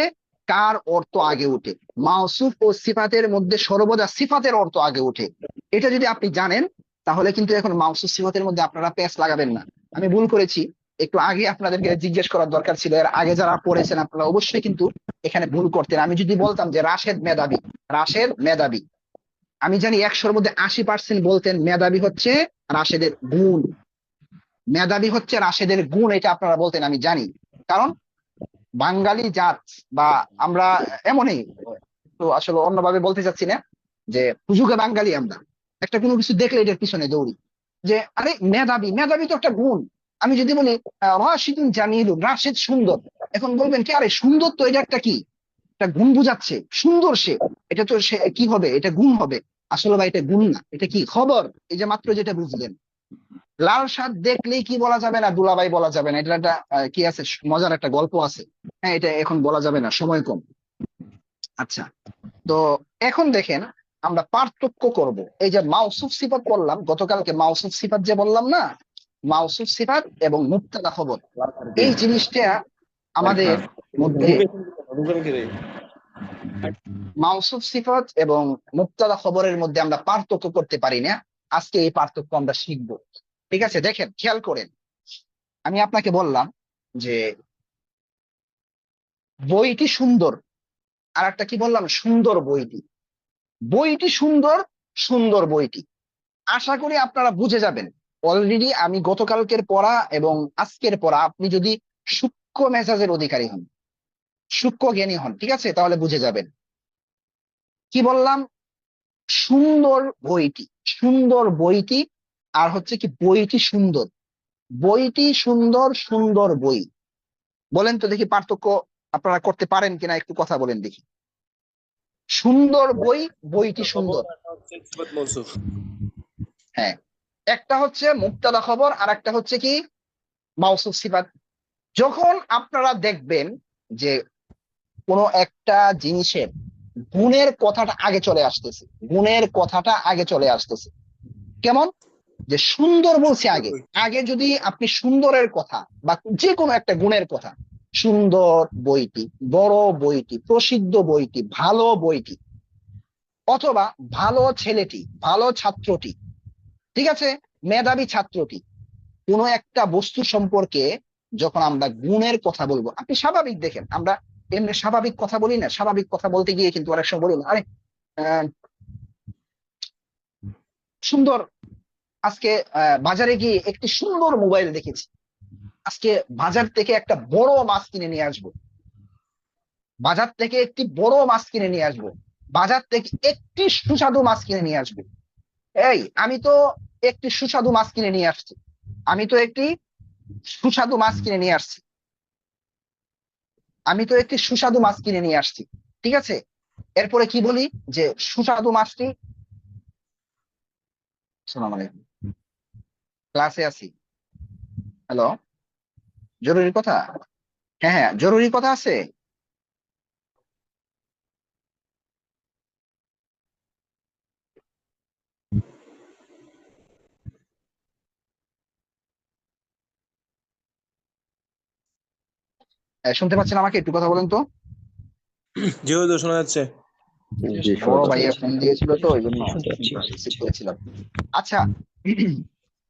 কার অর্থ আগে উঠে। মাউসুফ ও সিফাতের মধ্যে সর্বদা সিফাতের অর্থ আগে উঠে। এটা যদি আপনি জানেন, তাহলে কিন্তু এখন মাউসুফ সিফাতের মধ্যে আপনারা পেঁচ লাগাবেন না। আমি ভুল করেছি, একটু আগে আপনাদেরকে জিজ্ঞেস করার দরকার ছিল। এর আগে যারা পড়েছেন আপনারা অবশ্যই কিন্তু এখানে ভুল করতেন। আমি যদি বলতাম যে রাশেদ মেধাবী, রাশেদ মেধাবী, আমি জানি 100-র মধ্যে 80% বলতেন মেধাবী হচ্ছে রাশেদের গুণ, মেধাবী হচ্ছে রাশেদের গুণ, এটা আপনারা বলতেন আমি জানি। কারণ বাঙালি জাত বা আমরা এমনই, তো আসলে অন্যভাবে বলতে চাচ্ছি না, যে হুজুগে বাঙালি আমরা, একটা কোনো কিছু দেখলে এটার পিছনে দৌড়ি, যে আরে মেধাবী, মেধাবী তো একটা গুণ। আমি যদি বলি রাশিদুন জামিলুন, রাশেদ সুন্দর, এখন বলবেন কি, আরে সুন্দর তো এটা একটা কি, একটা গুণ বুঝাচ্ছে, সুন্দর সে, এটা তো সে কি হবে, এটা গুণ হবে। আসলে ভাই এটা গুণ না, এটা কি খবর। এই যে মাত্র যেটা বুঝলেন, লাল সাদ দেখলেই কি বলা যাবে না, দুলাভাই বলা যাবে না। এটা একটা কি আছে, মজার একটা গল্প আছে। হ্যাঁ, এটা এখন বলা যাবে না, সময় কম। আচ্ছা, তো এখন দেখেন আমরা পার্থক্য করব। এই যে মাউসুফ সিফাত বললাম গতকালকে, মাউসুফ সিফাত যে বললাম না, মাউসুফ সিফাত এবং মুবতাদা খবর, এই জিনিসটা আমাদের মধ্যে, মাউসুফ সিফাত এবং মুবতাদা খবরের মধ্যে আমরা পার্থক্য করতে পারি না। আজকে এই পার্থক্য আমরা শিখব। ঠিক আছে, দেখেন খেয়াল করেন। আমি আপনাকে বললাম যে বইটি সুন্দর, আর একটা কি বললাম, সুন্দর বইটি, বইটি সুন্দর, সুন্দর বইটি। আশা করি আপনারা বুঝে যাবেন। অলরেডি আমি গতকালকের পড়া এবং আজকের পড়া, আপনি যদি সূক্ষ্ম মেজাজের অধিকারী হন, সূক্ষ্ম জ্ঞানী হন, ঠিক আছে, তাহলে বুঝে যাবেন। কি বললাম? সুন্দর বইটি, সুন্দর বইটি, আর হচ্ছে কি বইটি সুন্দর, বইটি সুন্দর, সুন্দর বই। বলেন তো দেখি পার্থক্য আপনারা করতে পারেন কিনা, একটু কথা বলেন দেখি। সুন্দর বই, বইটি সুন্দর। সিফাত মৌসুফ। হ্যাঁ, একটা হচ্ছে মুবতাদা খবর আর একটা হচ্ছে কি মাউসুফ সিফাত। যখন আপনারা দেখবেন যে কোনো একটা জিনিসের গুণের কথাটা আগে চলে আসতেছে, গুণের কথাটা আগে চলে আসতেছে, কেমন? যে সুন্দর বলছে আগে, আগে যদি আপনি সুন্দরের কথা বা যে কোনো একটা গুণের কথা, সুন্দর বইটি, বড় বইটি, প্রসিদ্ধ বইটি, ভালো বইটি, অথবা ভালো ছেলেটি, ভালো ছাত্রটি, ঠিক আছে, মেধাবী ছাত্রটি, কোনো একটা বস্তু সম্পর্কে যখন আমরা গুণের কথা বলবো, আপনি স্বাভাবিক দেখেন, আমরা এমনি স্বাভাবিক কথা বলি না, স্বাভাবিক কথা বলতে গিয়ে কিন্তু অনেক সময় বলি না, আরে আহ, সুন্দর, আজকে বাজারে গিয়ে একটি সুন্দর মোবাইল দেখেছি, আজকে বাজার থেকে একটা বড় মাছ কিনে নিয়ে আসবো, বাজার থেকে একটি বড় মাছ কিনে নিয়ে আসবো, বাজার থেকে একটি সুস্বাদু মাছ কিনে নিয়ে আসবো। এই আমি তো একটি সুস্বাদু মাছ কিনে নিয়ে আসছি, আমি তো একটি সুস্বাদু মাছ কিনে নিয়ে আসছি, আমি তো একটি সুস্বাদু মাছ কিনে নিয়ে আসছি, ঠিক আছে। এরপরে কি বলি? যে সুস্বাদু মাছটি, আসসালামু আলাইকুম, ক্লাসে আছি, হ্যালো, জরুরি কথা, হ্যাঁ হ্যাঁ জরুরি কথা আছে। শুনতে পাচ্ছেন আমাকে? একটু কথা বলেন তো। জি হুজুর, শোনা যাচ্ছে। জি বড় শোনা ভাইয়া যাচ্ছে। ফোন দিয়েছিল তো ওই জন্য শুনতে পাচ্ছি। রিসিভ করেছিলাম। আচ্ছা,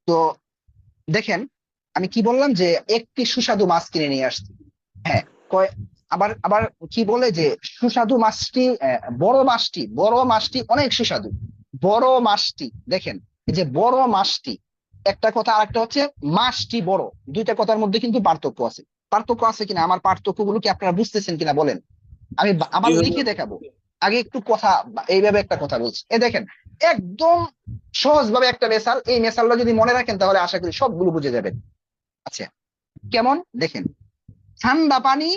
তো দেখেন আমি কি বললাম, যে একটি সুস্বাদু মাছ কিনে নিয়ে আসছি। হ্যাঁ, কয়, আবার আবার কি বলে যে সুস্বাদু মাছটি, বড় মাছটি, বড় মাছটি অনেক সুস্বাদু, বড় মাছটি, দেখেন এই যে বড় মাছটি, একটা কথা, আর একটা হচ্ছে মাছটি বড়, দুইটা কথার মধ্যে কিন্তু পার্থক্য আছে। পার্থক্য আছে কিনা, আমার পার্থক্যগুলো কি আপনারা বুঝতেছেন কিনা বলেন? আমি জি আবার হুজুর। লিখে দেখাবো, আগে একটু কথা এইভাবে একটা কথা বলছি। দেখেন, একদম সহজ ভাবে একটা মেসাল, এই মেসালটা যদি মনে রাখেন তাহলে আশা করি সবগুলো বুঝে যাবেন। আচ্ছা, কেমন দেখেন, ঠান্ডা পানি,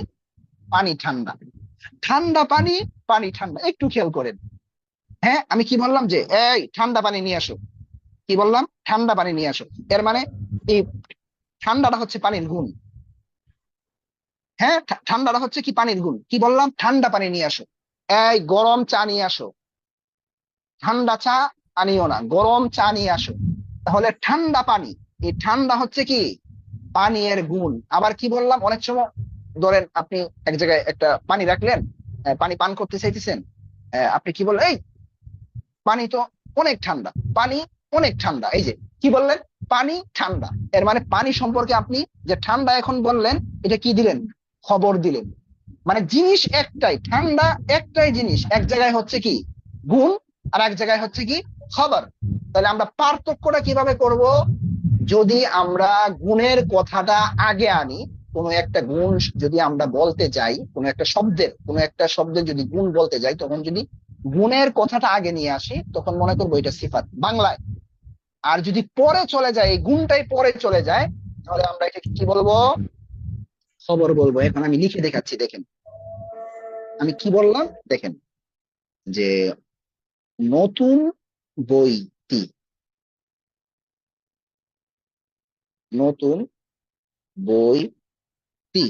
পানি ঠান্ডা, ঠান্ডা পানি, পানি ঠান্ডা, একটু খেয়াল করেন। হ্যাঁ, আমি কি বললাম? যে এই ঠান্ডা পানি নিয়ে আসো, কি বললাম? ঠান্ডা পানি নিয়ে আসো। এর মানে এই ঠান্ডাটা হচ্ছে পানির গুণ। হ্যাঁ, ঠান্ডাটা হচ্ছে কি পানির গুণ। কি বললাম? ঠান্ডা পানি নিয়ে আসো। এই গরম চা নিয়ে আসো, ঠান্ডা চা আনিও না, গরম চা নিয়ে আসো। তাহলে ঠান্ডা পানি, এই ঠান্ডা হচ্ছে কি পানি এর গুণ। আবার কি বললাম? অনেক সময় ধরেন আপনি এক জায়গায় একটা পানি রাখলেন, পানি পান করতে চাইতেছেন, আপনি কি বললেন? এই পানি তো অনেক ঠান্ডা, পানি অনেক ঠান্ডা, এই যে কি বললেন? পানি ঠান্ডা। এর মানে পানি সম্পর্কে আপনি যে ঠান্ডা এখন বললেন, এটা কি দিলেন? খবর দিলেন। মানে জিনিস একটাই, ঠান্ডা একটাই জিনিস, এক জায়গায় হচ্ছে কি গুণ, আর এক জায়গায় হচ্ছে কি খবর। তাহলে আমরা পার্থক্যটা কিভাবে করব? যদি আমরা গুণের কথাটা আগে আনি, কোনো একটা গুণ যদি আমরা বলতে যাই, কোনো একটা শব্দের যদি গুণ বলতে যাই, তখন যদি গুণের কথাটা আগে নিয়ে আসি, তখন মনে করবো এটা সিফাত বাংলায়। আর যদি পরে চলে যায়, এই গুণটাই পরে চলে যায়, তাহলে আমরা এটাকে কি বলবো? খবর বলবো। এখন আমি লিখে দেখাচ্ছি, দেখেন আমি কি বললাম। দেখেন যে নতুন বইটি, নতুন বইটি,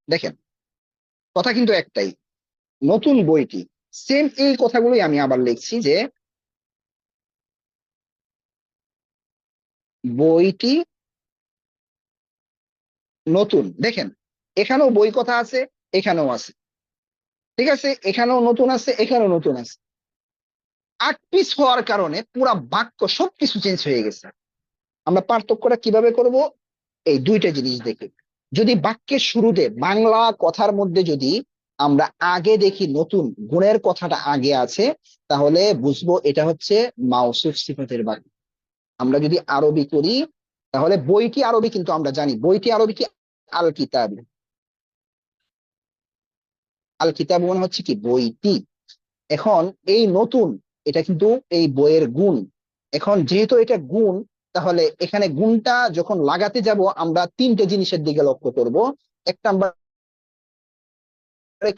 দেখেন কথা কিন্তু একটাই, নতুন বইটি। সেম এই কথাগুলোই আমি আবার লিখছি, যে বইটি নতুন। দেখেন এখানেও বই কথা আছে, এখানেও আছে, ঠিক আছে, এখানেও নতুন আছে, এখানেও নতুন আছে। আট পিস হওয়ার কারণে পুরা বাক্য সবকিছু চেঞ্জ হয়ে গেছে। আমরা পার্থক্যটা কিভাবে করব? এই দুইটা জিনিস দেখে, যদি বাক্যের শুরুতে বাংলা কথার মধ্যে যদি আমরা আগে দেখি নতুন, গুণের কথাটা আগে আছে, তাহলে বুঝবো এটা হচ্ছে মাউসুফ সিফাতের বাক্য। আমরা যদি আরবি করি, তাহলে বইটি আরবি, কিন্তু আমরা জানি বইটি আরবি কি? আল কিতাব। আল কিতাবু মানে হচ্ছে কি বইটি। এখন এই নতুন, এটা কিন্তু এই বইয়ের গুণ। এখন যেহেতু এটা গুণ, তাহলে এখানে গুণটা যখন লাগাতে যাব আমরা তিনটে জিনিসের দিকে লক্ষ্য করব। এক নাম্বার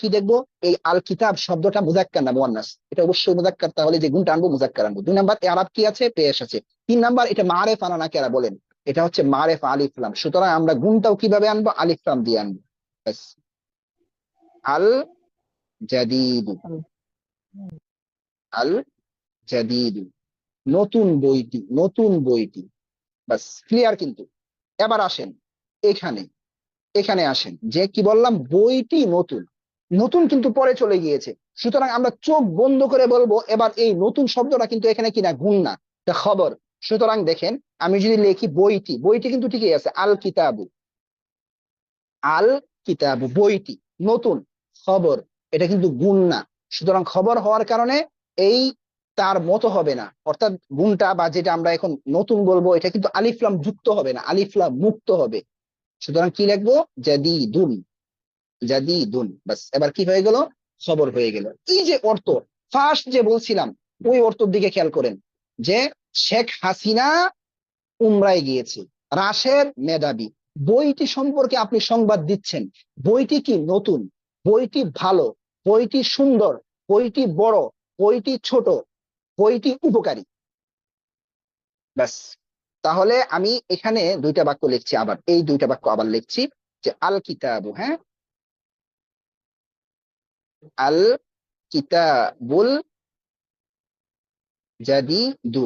কি দেখবো, এই আল কিতাব শব্দটা মুজাক্কার না মুয়ান্নাস, এটা অবশ্যই মুজাক্কার, তাহলে যে গুণটা আনবো মুজাক্কার আনবো। 2 নাম্বার আরব কি আছে, পেশ আছে। 3 নাম্বার এটা মারেফা না নাকেরা বলেন, এটা হচ্ছে মারেফা আলিফ লাম, সুতরাং আমরা গুণটাও কিভাবে আনবো, আলিফ লাম দিয়ে আনবো। ব্যাস। আল জাদিদ, আল জাদিদ, নতুন বইটি, নতুন বইটি। বাস, ক্লিয়ার কিন্তু। এবার আসেন এখানে, এখানে আসেন যে কি বললাম, বইটি নতুন, নতুন কিন্তু পরে চলে গিয়েছে, সুতরাং আমরা চোখ বন্ধ করে বলবো এবার এই নতুন শব্দটা কিন্তু এখানে কিনা গুণ না, এটা খবর। সুতরাং দেখেন আমি যদি লিখি বইটি, বইটি কিন্তু ঠিকই আছে, আল কিতাবু, আল কিতাবু বইটি নতুন, খবর, এটা কিন্তু গুণ না। সুতরাং খবর হওয়ার কারণে এই তার মতো হবে না, অর্থাৎ গুণটা বা যেটা আমরা এখন নতুন বলবো এটা কিন্তু আলিফলাম যুক্ত হবে না, আলিফলাম মুক্ত হবে। সুতরাং কি লিখবো, জাদিদুন, জাদিদুন। বাস, এবার কি হয়ে গেল, খবর হয়ে গেল। এই যে অর্থ ফার্স্ট যে বলছিলাম, ওই অর্থের দিকে খেয়াল করেন যে শেখ হাসিনা উমরায় গিয়েছে, রাশের মেধাবী, বইটি সম্পর্কে আপনি সংবাদ দিচ্ছেন, বইটি কি নতুন, বইটি ভালো, বইটি সুন্দর, বইটি বড়, বইটি ছোট, বইটি উপকারী। ব্যাস, তাহলে আমি এখানে 2টা বাক্য লিখছি, আবার এই 2টা বাক্য আবার লিখছি যে আল কিতাবু, হ্যাঁ, আল কিতাবুল জাদিদু।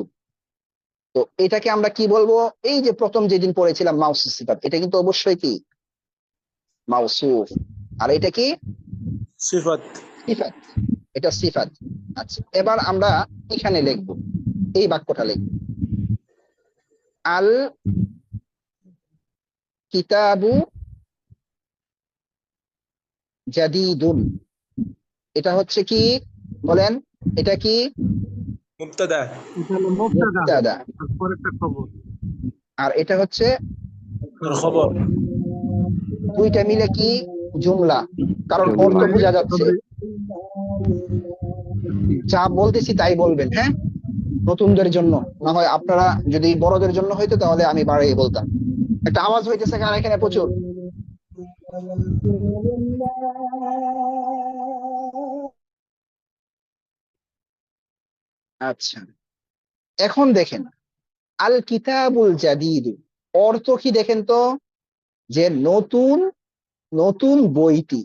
তো এটাকে আমরা কি বলবো, এই যে প্রথম যেদিন পড়েছিলাম মাউসুফ সিফাত, এটা কিন্তু অবশ্যই কি মাউসুফ, আর এটা কি সিফাত। সিফাত, এটা সিফাত। আচ্ছা, এবার আমরা এখানে লিখবো, এই বাক্যটা লিখবো, আল কিতাবু জাদিদুন। এটা হচ্ছে কি বলেন, এটা কি মুবতাদা। এটা হলো মুবতাদা, মুবতাদা, আর পরেরটা খবর। আর এটা হচ্ছে, আর খবর। দুইটা মিলে কি জুমলা, কারণ অর্থ জুমলা। বোঝা যাচ্ছে। যা বলতেছি তাই বলবেন, হ্যাঁ, নতুনদের জন্য, না হয় আপনারা যদি বড়দের জন্য হইতো তাহলে আমি বাড়িয়ে বলতাম। একটা আওয়াজ হইতেছে কারণ এখানে প্রচুর। আচ্ছা, এখন দেখেন আল কিতাবুল জাদিদ, অর্থ কি দেখেন তো, যে নতুন, নতুন বইটি,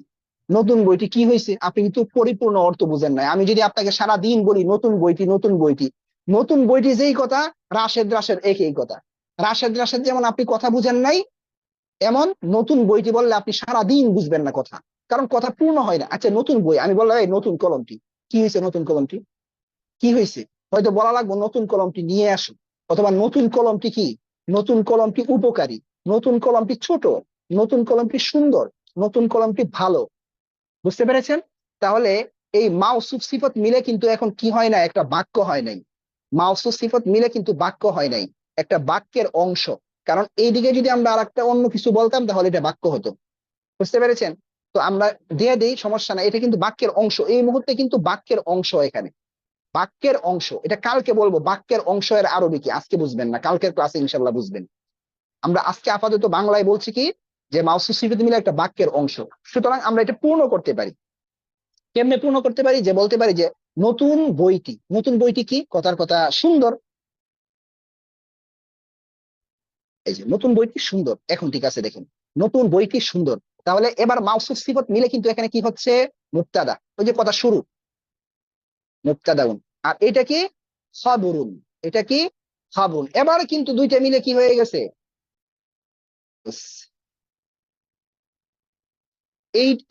নতুন বইটি কি হয়েছে, আপনি কিন্তু পরিপূর্ণ অর্থ বুঝেন নাই। আমি যদি আপনাকে সারা দিন বলি নতুন বইটি, নতুন বইটি, নতুন বইটি যেই কথা, রাশেদ রাশেদ একই কথা। রাশেদ রাশেদ যেমন আপনি কথা বুঝেন নাই, এমন নতুন বইটি বললে আপনি সারা দিন বুঝবেন না কথা, কারণ কথা পূর্ণ হয় না। আচ্ছা, নতুন বই, আমি বললাম এই নতুন কলমটি, কি হয়েছে নতুন কলমটি, কি হয়েছে, হয়তো বলা লাগবে নতুন কলমটি নিয়ে আসো, অথবা নতুন কলমটি কি, নতুন কলমটি উপকারী, নতুন কলমটি ছোট, নতুন কলমটি সুন্দর, নতুন কলমটি ভালো। বুঝতে পেরেছেন? তাহলে এই মাউসুফ সিফত মিলে কিন্তু এখন কি হয় না, একটা বাক্য হয় নাই। মাউসুফ সিফত মিলে কিন্তু বাক্য হয় নাই, একটা বাক্যের অংশ। কারণ এইদিকে যদি আমরা আরেকটা অন্য কিছু বলতাম তাহলে এটা বাক্য হতো। বুঝতে পেরেছেন? তো আমরা দিয়ে দিই, সমস্যা নাই, এটা কিন্তু বাক্যের অংশ, এই মুহূর্তে কিন্তু বাক্যের অংশ, এখানে বাক্যের অংশ। এটা কালকে বলবো বাক্যের অংশ এর আরবি কি, আজকে বুঝবেন না, কালকের ক্লাসে ইনশাল্লাহ বুঝবেন। আমরা আজকে আপাতত বাংলায় বলছি কি, যে মাউসুফ সিফত মিলে একটা বাক্যের অংশ। সুতরাং আমরা এটা পূর্ণ করতে পারি। কেমনে পূর্ণ করতে পারি, যে বলতে পারি যে নতুন বইটি, নতুন বইটি কি, কথার কথা সুন্দর, এই যে নতুন বইটি সুন্দর। এখন ঠিক আছে, দেখেন নতুন বইটি সুন্দর, তাহলে এবার মাউসুফ সিফত মিলে কিন্তু এখানে কি হচ্ছে, মুবতাদা, ওই যে কথা শুরু, মুবতাদাউন, আর এটা কি খাবরুন, এটা কি খাবরুন। এবার কিন্তু দুইটা মিলে কি হয়ে গেছে,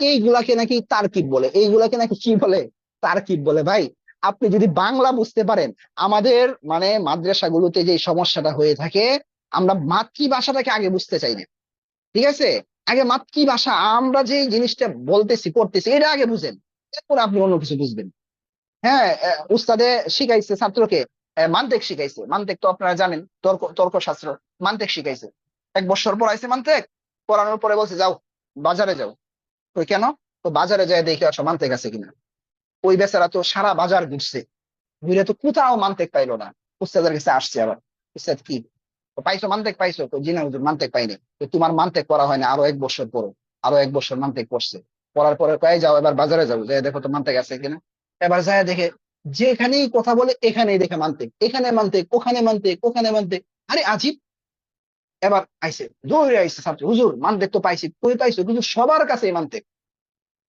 এইগুলাকে নাকি তারকিব বলে, এইগুলাকে নাকি কি বলে, তারকিব বলে। ভাই, আপনি যদি বাংলা বুঝতে পারেন, আমাদের মানে মাদ্রাসাগুলোতে যে সমস্যাটা হয়ে থাকে, আমরা মাতৃভাষাটাকে আগে বুঝতে চাই না। ঠিক আছে, আগে মাতৃভাষা, আমরা যে জিনিসটা বলতেছি পড়তেছি এটা আগে বুঝেন, এরপর আপনি অন্য কিছু বুঝবেন। হ্যাঁ, উস্তাদে শিখাইছে ছাত্রকে, মান্তেক শিখাইছে, মান্তেক তো আপনারা জানেন, তর্কশাস্ত্র, মান্তেক শিখাইছে, 1 বছর পড়াইছে মান্তেক, পড়ানোর পরে বলছে যাও বাজারে যাও। কই কেন, তো বাজারে যায় দেখে আসো মান্তেক আছে কিনা। ওই বেচারা তো সারা বাজার ঘুরছে, ঘুরে তো কোথাও মান্তেক পাইলো না। উস্তাদের কাছে আসছে আবার, উস্তাদ কি তো পাইছো মান্তেক পাইছো? তো জি না হুজুর মান্তেক পাইনি। তো তোমার মান্তেক পড়া হয় না, আরো 1 বছর পড়ো। আরো 1 বছর মান্তেক পড়ছে, পড়ার পরে কয়ে যাও এবার বাজারে যাও, যাই দেখো তো মান্তেক আছে কিনা। এবার যায় দেখে যেখানেই কথা বলে এখানেই দেখে মান্তেক, এখানে মান্তেক, ওখানে মান্তেক, ওখানে মান্তেক। আরে আজিব। এবার আইসে, দৌড়ে আইসে ছাত্র, হুজুর মান্তেক তো পাইছি। কই পাইছো? কিন্তু সবার কাছে মান্তেক।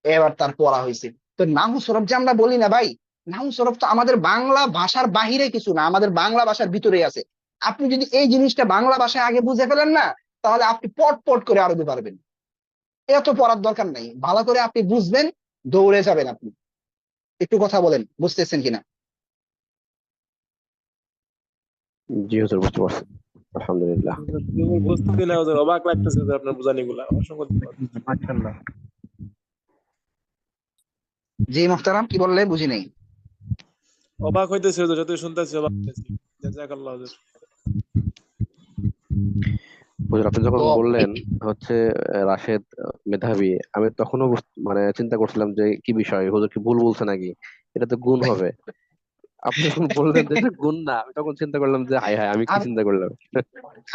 এবার তার পড়া হয়েছে। তো নাহু সরফ যে আমরা বলি না ভাই, নাহু সরফ তো আমাদের বাংলা ভাষার বাহিরে কিছু না, আমাদের বাংলা ভাষার ভিতরেই আছে। আপনি যদি এই জিনিসটা বাংলা ভাষায় আগে বুঝে ফেলেন না, তাহলে আপনি পট পট করে আরবি পারবেন। এত পড়ার দরকার নাই, ভালো করে আপনি বুঝবেন, দৌড়ে যাবেন আপনি। একটু কথা বলেন, বুঝতেছেন কিনা? জি হুজুর, বুঝতে পারছি। আলহামদুলিল্লাহ। বুঝতে না হুজুর, অবাক লাগতেছে হুজুর আপনার বোঝানিগুলা, অসংখ্য ধন্যবাদ। মাশাআল্লাহ। জি মোহতারাম, কি বললে বুঝি নাই। অবাক হইতেছে হুজুর, যতই শুনতেছি অবাক হইতেছি। জাযাকাল্লাহ হুজুর। হুজুর আপনি যখন তো বললেন হচ্ছে রাশেদ মেধাবী, আমি তখনও মানে চিন্তা করছিলাম যে কি বিষয়, হুজুর কি ভুল বলছে নাকি, এটা তো গুণ হবে। আপনি যখন বললেন যে এটা গুণ না, আমি তখন চিন্তা করলাম যে হাই হাই, আমি কি আমি চিন্তা করলাম।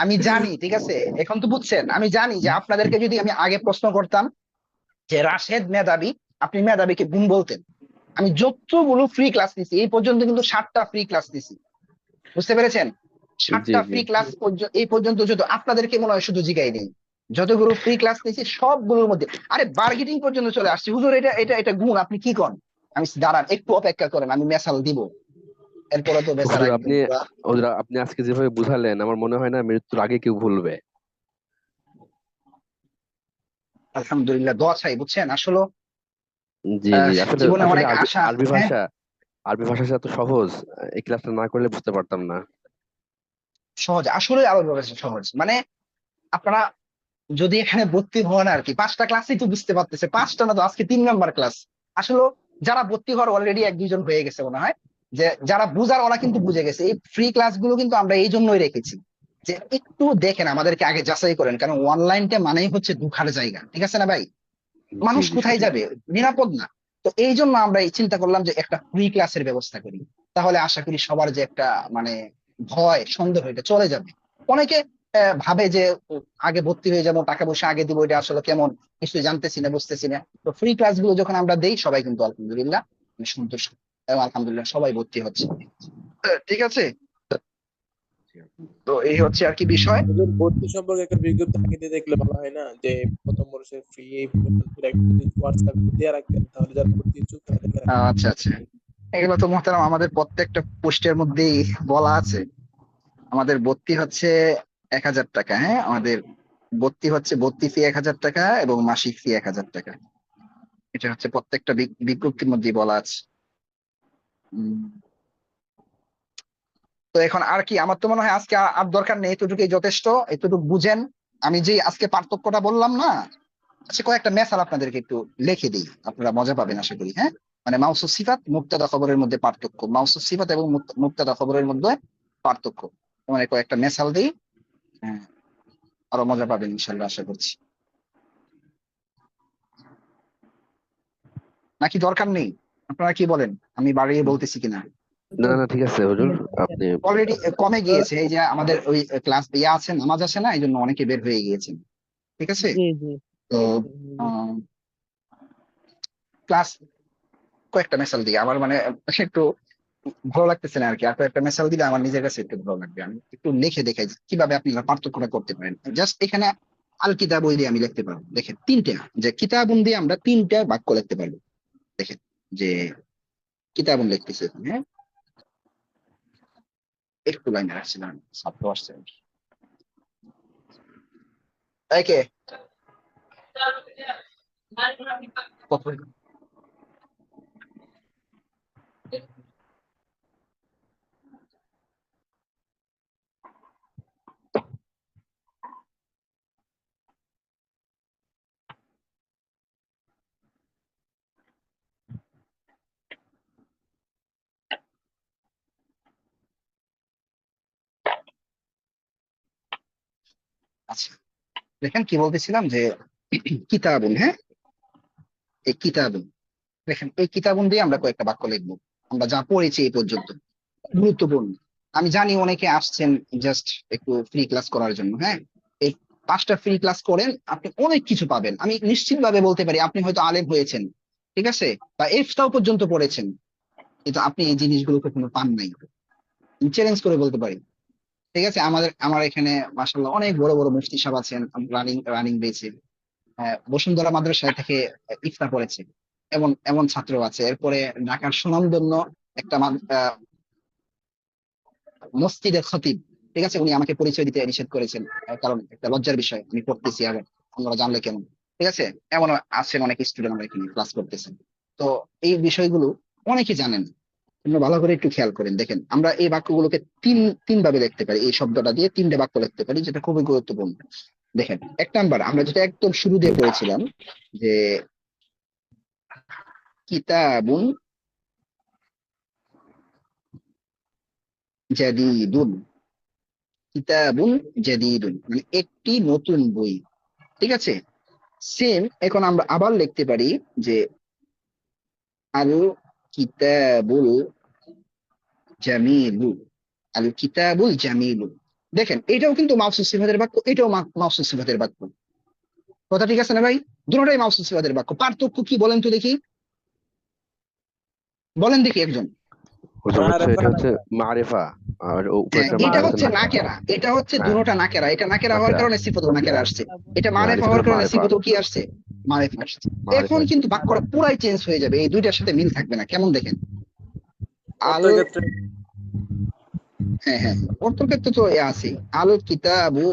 আমি জানি, ঠিক আছে, এখন তো বুঝছেন। আমি জানি যে আপনাদেরকে যদি আমি আগে প্রশ্ন করতাম যে রাশেদ মেধাবী, আপনি মেধাবীকে গুণ বলতেন। আমি যতগুলো ফ্রি ক্লাস নিছি এই পর্যন্ত, কিন্তু 7টা ফ্রি ক্লাস নিছি, বুঝতে পেরেছেন? জি 7টা জি। ফ্রি ক্লাস এই পর্যন্ত, যত আপনাদেরকে মনে হয় শুধু জিগাই নেই, যতগুলো ফ্রি ক্লাস নিছি সবগুলোর মধ্যে আরে বার্গেটিং পর্যন্ত চলে আসছে। হুজুর এটা এটা এটা গুণ, আপনি কি করেন? আমি দাঁড়ান, একটু অপেক্ষা করেন, আমি মেসাল দিব। এরপরে তো বেচারা হুজুর একদম আপনি পুরা। হুজুর আপনি আজকে যেভাবে বুঝালেন, আমার মনে হয় না মৃত্যুর আগে কেউ ভুলবে। আলহামদুলিল্লাহ, দোয়া চাই, বুঝছেন আসলে। জি জি, আসলে জীবনে আসলে অনেক আরবি আশা। আরবি হ্যাঁ, ভাষা, আরবি ভাষা এত সহজ, এই ক্লাসটা না করলে বুঝতে পারতাম না। সহজ, আসলে আরো বেশি সহজ। মানে আপনারা যদি এখানে ভর্তি হন আর কি, 5টা ক্লাসই তো বুঝতে পারতেছে, 5টা না তো, আজকে 3 নাম্বার ক্লাস। আসলে যারা ভর্তি হওয়ার অলরেডি 1-2 জন হয়ে গেছে মনে হয়, যে যারা বুঝার ওরা কিন্তু বুঝে গেছে। এই ফ্রি ক্লাসগুলো কিন্তু আমরা এই জন্যই রেখেছি, যে একটু দেখেন, আমাদেরকে আগে যাচাই করেন, কারণ অনলাইনটা মানেই হচ্ছে দুঃখার জায়গা, ঠিক আছে না ভাই? জি মানুষ জি, কোথায় সঠিক। যাবে, নিরাপদ না। তো এই জন্য আমরা এই চিন্তা করলাম যে একটা ফ্রি ক্লাসের ব্যবস্থা করি। তাহলে আশা করি সবার যে একটা মানে ভয় সন্দেহ, এটা চলে যাবে। অনেকে ভাবে যে আগে ভর্তি হয়ে যাবো, টাকা পয়সা আগে দিব, এটা আসলে কেমন, কিছু জানতেছি না, বুঝতেছি না। তো ফ্রি ক্লাস গুলো যখন আমরা দেই, সবাই কিন্তু আলহামদুলিল্লাহ সন্তুষ্ট, এবং আলহামদুলিল্লাহ সবাই ভর্তি হচ্ছে। ঠিক আছে। তো এই হচ্ছে আর কি বিষয়। হুজুর ভর্তি সম্পর্কে একটা বিজ্ঞপ্তি আগে দিয়ে দেখলে ভালো হয় না, যে প্রথম বর্ষের ফ্রি এই পরিমাণ করে একটা যদি হোয়াটসঅ্যাপে দিয়ে রাখতেন, তাহলে যারা ভর্তি ইচ্ছুক তারা দেখে রাখতে আচ্ছা আচ্ছা, এগুলো তো মোহতারাম আমাদের প্রত্যেকটা পোস্টের মধ্যেই বলা আছে। আমাদের ভর্তি হচ্ছে 1,000 টাকা। হ্যাঁ, আমাদের ভর্তি হচ্ছে, ভর্তি ফি 1,000 টাকা এবং মাসিক ফি 1,000 টাকা। এটা হচ্ছে প্রত্যেকটা বিজ্ঞপ্তির মধ্যেই বলা আছে। উম, তো এখন আর কি, আমার তো মনে হয় আজকে আর দরকার নেই, এতটুকুই যথেষ্ট। এতটুকু বুঝেন। আমি যে আজকে পার্থক্যটা বললাম না, আচ্ছা কয়েকটা মেসাল আপনাদেরকে একটু লিখে দিই, আপনারা মজা পাবেন আশা করি। হ্যাঁ, মানে মাউসুফ সিফাত মুক্তাদা খবরের মধ্যে পার্থক্য, মাউসুফ সিফাত এবং মুক্তাদা খবরের মধ্যে পার্থক্য, মানে কয়েকটা মেসাল দিই। হ্যাঁ, আরো মজা পাবেন ইনশাল্লাহ, আশা করছি। নাকি দরকার নেই? আপনারা কি বলেন? আমি বাড়িয়ে বলতেছি কিনা? না না না, ঠিক আছে হুজুর, আপনি অলরেডি কমে গিয়েছে, এই যে আমাদের ওই ক্লাস ইয়ে আছে, নামাজ আছে না, এই জন্য অনেকে বের হয়ে গিয়েছেন। ঠিক আছে। জি জি। তো ক্লাস কয়েকটা মেসাল দিই, আমার মানে একটু ভালো লাগতেছে না আর কি। আর কয়েকটা মেসাল দিলে আমার নিজের কাছে একটু ভালো লাগবে। আমি একটু লিখে দেখাই যে কিভাবে আপনারা পার্থক্যটা করতে পারেন। জাস্ট এখানে আল কিতাব দিয়ে আমি লিখতে পারবো। দেখেন তিনটা, যে কিতাবুন দিয়ে আমরা তিনটা বাক্য লিখতে পারবো। দেখেন যে কিতাবুন লিখতেছি এখানে। হ্যাঁ, একটু লাইনে রাখছিলাম, ছাত্র আসছে। একে আচ্ছা, দেখেন কি বলতেছিলাম যে কিতাবুন, হ্যাঁ, এই কিতাবুন, দেখেন এই কিতাবুন দিয়ে আমরা কয়েকটা বাক্য লিখবো, আমরা যা পড়েছি এই পর্যন্ত, গুরুত্বপূর্ণ। আমি জানি অনেকে আসছেন জাস্ট একটু ফ্রি ক্লাস করার জন্য, হ্যাঁ, এই 5টা ফ্রি ক্লাস করেন, আপনি অনেক কিছু পাবেন। আমি নিশ্চিত ভাবে বলতে পারি আপনি হয়তো আলেম হয়েছেন, ঠিক আছে, বা ইফতাও পর্যন্ত পড়েছেন, কিন্তু আপনি এই জিনিসগুলো কখনো পান নাই। চ্যালেঞ্জ করে বলতে পারি, ঠিক আছে। আমার এখানে মাশাআল্লাহ অনেক বড় বড় মুফতি সাহেব আছেন, রানিং রানিং বেঁচে বসুন্ধরা মাদ্রাসা থেকে ইফতা পড়েছে, এমন এমন ছাত্র আছে। এরপরে ঢাকার সুনামধন্য একটা মসজিদের খতিব, ঠিক আছে, উনি আমাকে পরিচয় দিতে নিষেধ করেছেন, কারণ একটা লজ্জার বিষয়, আমি পড়তেছি আবার অন্যরা জানলে কেমন, ঠিক আছে। এমন আছেন অনেক স্টুডেন্ট আমরা এখানে ক্লাস করতেছেন। তো এই বিষয়গুলো অনেকে জানেন না। আপনারা ভালো করে একটু খেয়াল করেন, দেখেন আমরা এই বাক্যগুলোকে তিন ভাবে লিখতে পারি, এই শব্দটা দিয়ে 3টে বাক্য লিখতে পারি, যেটা খুবই গুরুত্বপূর্ণ। দেখেন, 1 নাম্বার আমরা যেটা একদম শুরু দিয়ে পড়েছিলাম, যে কিতাবুন জাদীদুন, কিতাবুন জাদীদুন মানে একটি নতুন বই, ঠিক আছে। সেম এখন আমরা আবার লিখতে পারি যে আল কিতাবুল জামিলু, আল কিতাবুল জামিলু। দেখেন এটাও কিন্তু মাউসুফ সিফাতের বাক্য, এটাও মাউসুফ সিফাতের বাক্য, কথা ঠিক আছে না ভাই? দুটোটাই মাউসুফ সিফাতের বাক্য, পার্থক্য কি বলেন তো দেখি, বলেন দেখি একজন। হুজুর হচ্ছে মারেফা এটা হচ্ছে মারিফা, আর হ্যাঁ, উপরেরটা এটা হচ্ছে হচ্ছে নাকেরা। নাকেরা, এটা হচ্ছে হ্যাঁ, দুটোটা নাকেরা, এটা নাকেরা হওয়ার নাকেরা। কারণে সিফাতুল নাকেরা আসছে, এটা মারেফা এটা হওয়ার কারণে মারিফা। সিফাতুল কি আসছে, মারেফা আসছে। মারিফা এখন আসছে। কিন্তু বাক্যটা পুরাই চেঞ্জ হয়ে যাবে, এই দুইটার সাথে মিল থাকবে না, কেমন দেখেন। আল, অর্থের ক্ষেত্রে হ্যাঁ হ্যাঁ, অর্থের ক্ষেত্রে তো আছে। আল কিতাবু,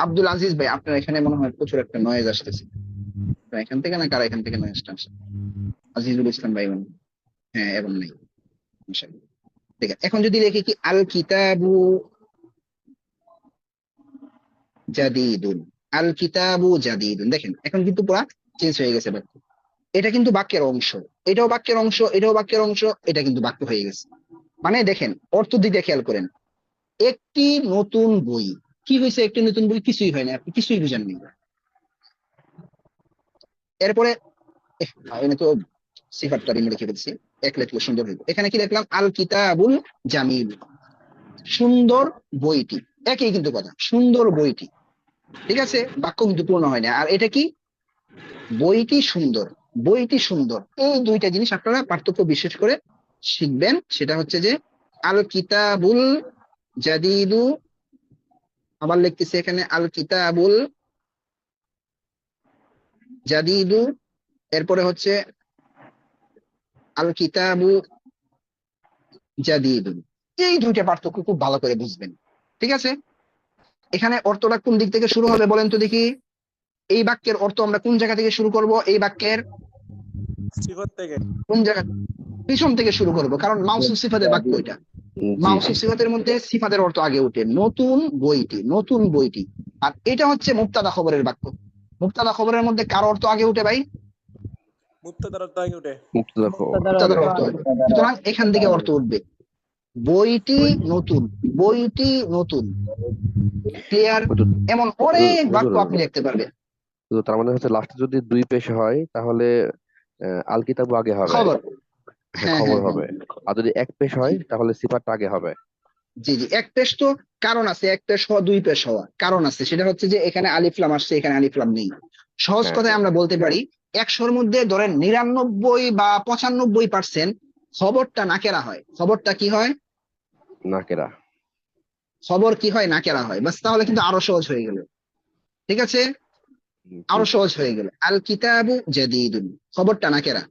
আব্দুল আজিজ ভাই আপনার এখানে মনে হয় প্রচুর একটা নয়েজ আসতেছে, তো এখান থেকে না কারা এখান থেকে নয়েজটা আসছে? আজিজুল ইসলাম ভাই মনে হয়। হ্যাঁ, এবং নেই, মাশাআল্লাহ। ঠিক আছে, এখন যদি লিখি কি আল কিতাবু জাদীদুন, আল কিতাবু জাদীদুন, দেখেন এখন কিন্তু পুরা চেঞ্জ হয়ে গেছে বাক্য। এটা কিন্তু বাক্যের অংশ, এটাও বাক্যের অংশ, এটাও বাক্যের অংশ, এটা কিন্তু বাক্য হয়ে গেছে। মানে দেখেন অর্থ দিকে খেয়াল করেন, একটি নতুন বই, কি হয়েছে একটি নতুন বই? কিছুই হয় না, আপনি কিছুই বুঝেননি। এরপরে এখানে তো সিফাতটা আমি লিখে ফেলছি, এক লিখলে সুন্দর হইব। এখানে কি লিখলাম? আল কিতাবুল জামিল, সুন্দর বইটি, একই কিন্তু কথা, সুন্দর বইটি, ঠিক আছে, বাক্য কিন্তু পূর্ণ হয় না। আর এটা কি? বইটি সুন্দর, বইটি সুন্দর, এই দুইটা জিনিস আপনারা পার্থক্য বিশেষ করে শিখবেন। সেটা হচ্ছে যে আল কিতাবুল জাদিদু, আবার লিখতেছি এখানে আল কিতাবুল জাদিদু, এরপরে হচ্ছে আল কিতাবু জাদিদু, এই দুইটা পার্থক্য খুব ভালো করে বুঝবেন, ঠিক আছে। এখানে অর্থটা কোন দিক থেকে শুরু হবে বলেন তো দেখি, এই বাক্যের অর্থ আমরা কোন জায়গা থেকে শুরু করব? এই বাক্যের সিফাত থেকে কোন জায়গা, পিছন থেকে শুরু করব, কারণ মাউসুফ সিফাতের বাক্য এটা। জি জি। মাউসুফ সিফাতের মধ্যে সিফাতের অর্থ আগে উঠে, নতুন বইটি, নতুন বইটি। আর এটা হচ্ছে মুবতাদা খবরের বাক্য, মুবতাদা খবরের মধ্যে কার অর্থ আগে উঠে ভাই? মুক্তাদার অর্থ আগে উঠে। মুক্তদা খবর। মুক্তাদার মুবতাদার অর্থ অর্থ আগে। আগে, সুতরাং এখান থেকে অর্থ উঠবে বইটি নতুন, বইটি নতুন, ক্লিয়ার? হুজুর, এমন হুজুর, অনেক বাক্য হুজুর, আপনি লিখতে পারবেন। হুজুর, তার মানে হচ্ছে লাস্টে যদি 2 পেশ হয় তাহলে আল কিতাবু আগে হবে। খবর, হ্যাঁ, হ্যাঁ খবর হ্যাঁ হ্যাঁ, হবে। আর যদি 1 পেশ জি হয় তাহলে সিফাতটা আগে হবে। জি জি, এক পেশ তো কারণ আছে, এক পেশ হওয়া, 2 পেশ হওয়া কারণ আছে, সেটা হচ্ছে যে এখানে আলিফ লাম আসছে, এখানে আলিফ লাম নেই। সহজ হ্যাঁ কথায় হ্যাঁ। আমরা বলতে পারি 100-র মধ্যে ধরেন 99 বা 95% খবরটা নাকেরা হয়। খবরটা কি হয়? নাকেরা। খবর কি হয়? নাকেরা হয়। বাস, তাহলে কিন্তু আরো সহজ হয়ে গেল, ঠিক আছে, জি আরো জি। সহজ হয়ে গেল। আল কিতাবু জাদীদুন, খবরটা নাকেরা,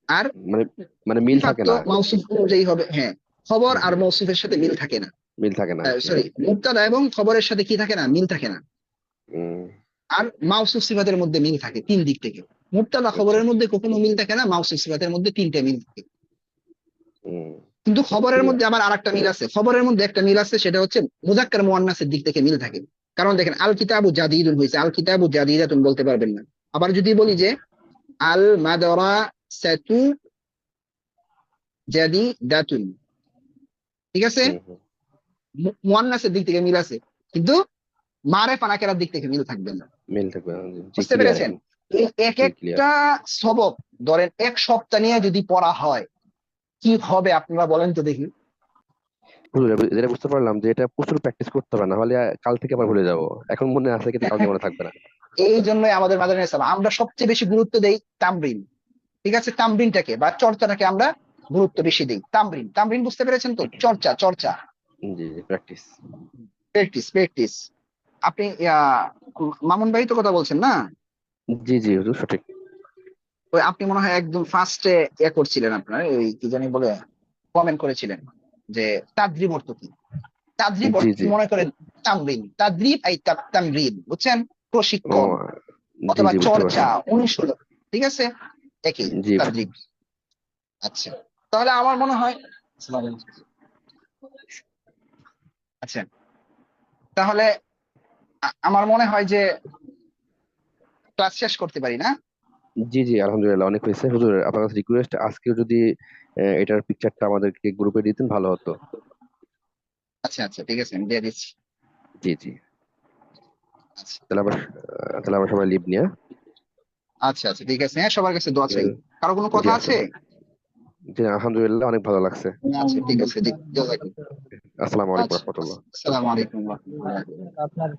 আর মানে মানে মিল সিফাত থাকে তো না। মাউসুফ অনুযায়ী হবে, হ্যাঁ, খবর জি আর জি। মৌসুফের সাথে মিল থাকে না, মিল থাকে না, জি। সরি, মুবতাদা এবং খবরের সাথে কি থাকে না? মিল থাকে না। উম, আর মাউসুফ সিফাতের মধ্যে মিল থাকে 3 দিক থেকে। মুবতাদা আচ্ছা। খবরের মধ্যে কখনো মিল থাকে না, মাউসুফ সিফাতের মধ্যে 3টে মিল থাকে। উম, কিন্তু খবরের ক্লিয়ার। মধ্যে আবার আরেকটা মিল আছে, খবরের মধ্যে একটা মিল আছে, সেটা হচ্ছে মুযাক্কার মুআন্নাসের দিক থেকে মিল থাকে। কারণ দেখেন আল কিতাবু জাদীদুন হইছে, আল কিতাবু জাদীদাতুন বলতে পারবেন না। আবার যদি বলি যে আল মাদরাসাতু জাদীদাতুন, ঠিক আছে, হুম হুম। মুআন্নাসের দিক থেকে মিল আছে, কিন্তু মারেফা নাকেরার দিক থেকে মিল থাকবে না। মিল থাকবে না, জি বুঝতে ক্লিয়ার পেরেছেন? এখন। এই এক জি ক্লিয়ার। একটা সবক ধরেন এক সপ্তাহ নিয়ে যদি পড়া হয় কি হবে আপনারা বলেন তো দেখি। হুজুর যেটা বুঝতে পারলাম যে এটা প্রচুর প্র্যাকটিস করতে হবে, না হলে কাল থেকে আবার ভুলে যাবো। এখন মনে আছে কিন্তু কালকে মনে থাকবে না। এই জন্যই আমাদের মাদানী ইসলাম আমরা সবচেয়ে বেশি গুরুত্ব দেই তামরিন। ঠিক আছে, তামরিনটাকে বা চর্চাটাকে আমরা গুরুত্ব বেশি দিই। তামরিন তামরিন বুঝতে পেরেছেন তো? চর্চা চর্চা, জি জি প্র্যাকটিস। Practice practice. আপনি মামুন ভাই তো কথা বলছেন না? জি জি হুজুর সঠিক। ওই আপনি মনে হয় একদম ফার্স্টে করছিলেন, আপনার ওই কি জানি বলে কমেন্ট করেছিলেন যে তাদরিব অর্থ কি। তাদরিব জি অর্থ জি। মনে করেন তামরিন, তাদরিব এই তামরিন, বুঝছেন? ও প্রশিক্ষণ জি অথবা জি বুঝতে চর্চা, পারছি। অনুশীলন। ঠিক আছে, একই জি তাদরিব। আচ্ছা, তাহলে আমার মনে হয় আচ্ছা, তাহলে আমার মনে হয় যে ক্লাস শেষ করতে পারি না? জি জি আলহামদুলিল্লাহ অনেক হয়েছে হুজুর। আপনার কাছে রিকোয়েস্ট, আজকেও যদি এটার পিকচারটা আমাদেরকে গ্রুপে দিতেন ভালো হতো। আচ্ছা আচ্ছা, ঠিক আছে, আমি দিয়ে দিচ্ছি। জি জি। আচ্ছা তাহলে আমরা সবাই লিভ নিয়ে। আচ্ছা আচ্ছা, ঠিক আছে, হ্যাঁ, সবার কাছে দোয়া চাই। কারো কোনো জি কথা আছে? আসসালাম। জি আলহামদুলিল্লাহ অনেক ভালো লাগছে। আচ্ছা, ঠিক আছে, জি, জাযাকুম। আসসালামু আলাইকুম আচ্ছা, রহমতুল্লাহ। আসসালামু আলাইকুম ওয়া রাহমাতুল্লাহ। আপনার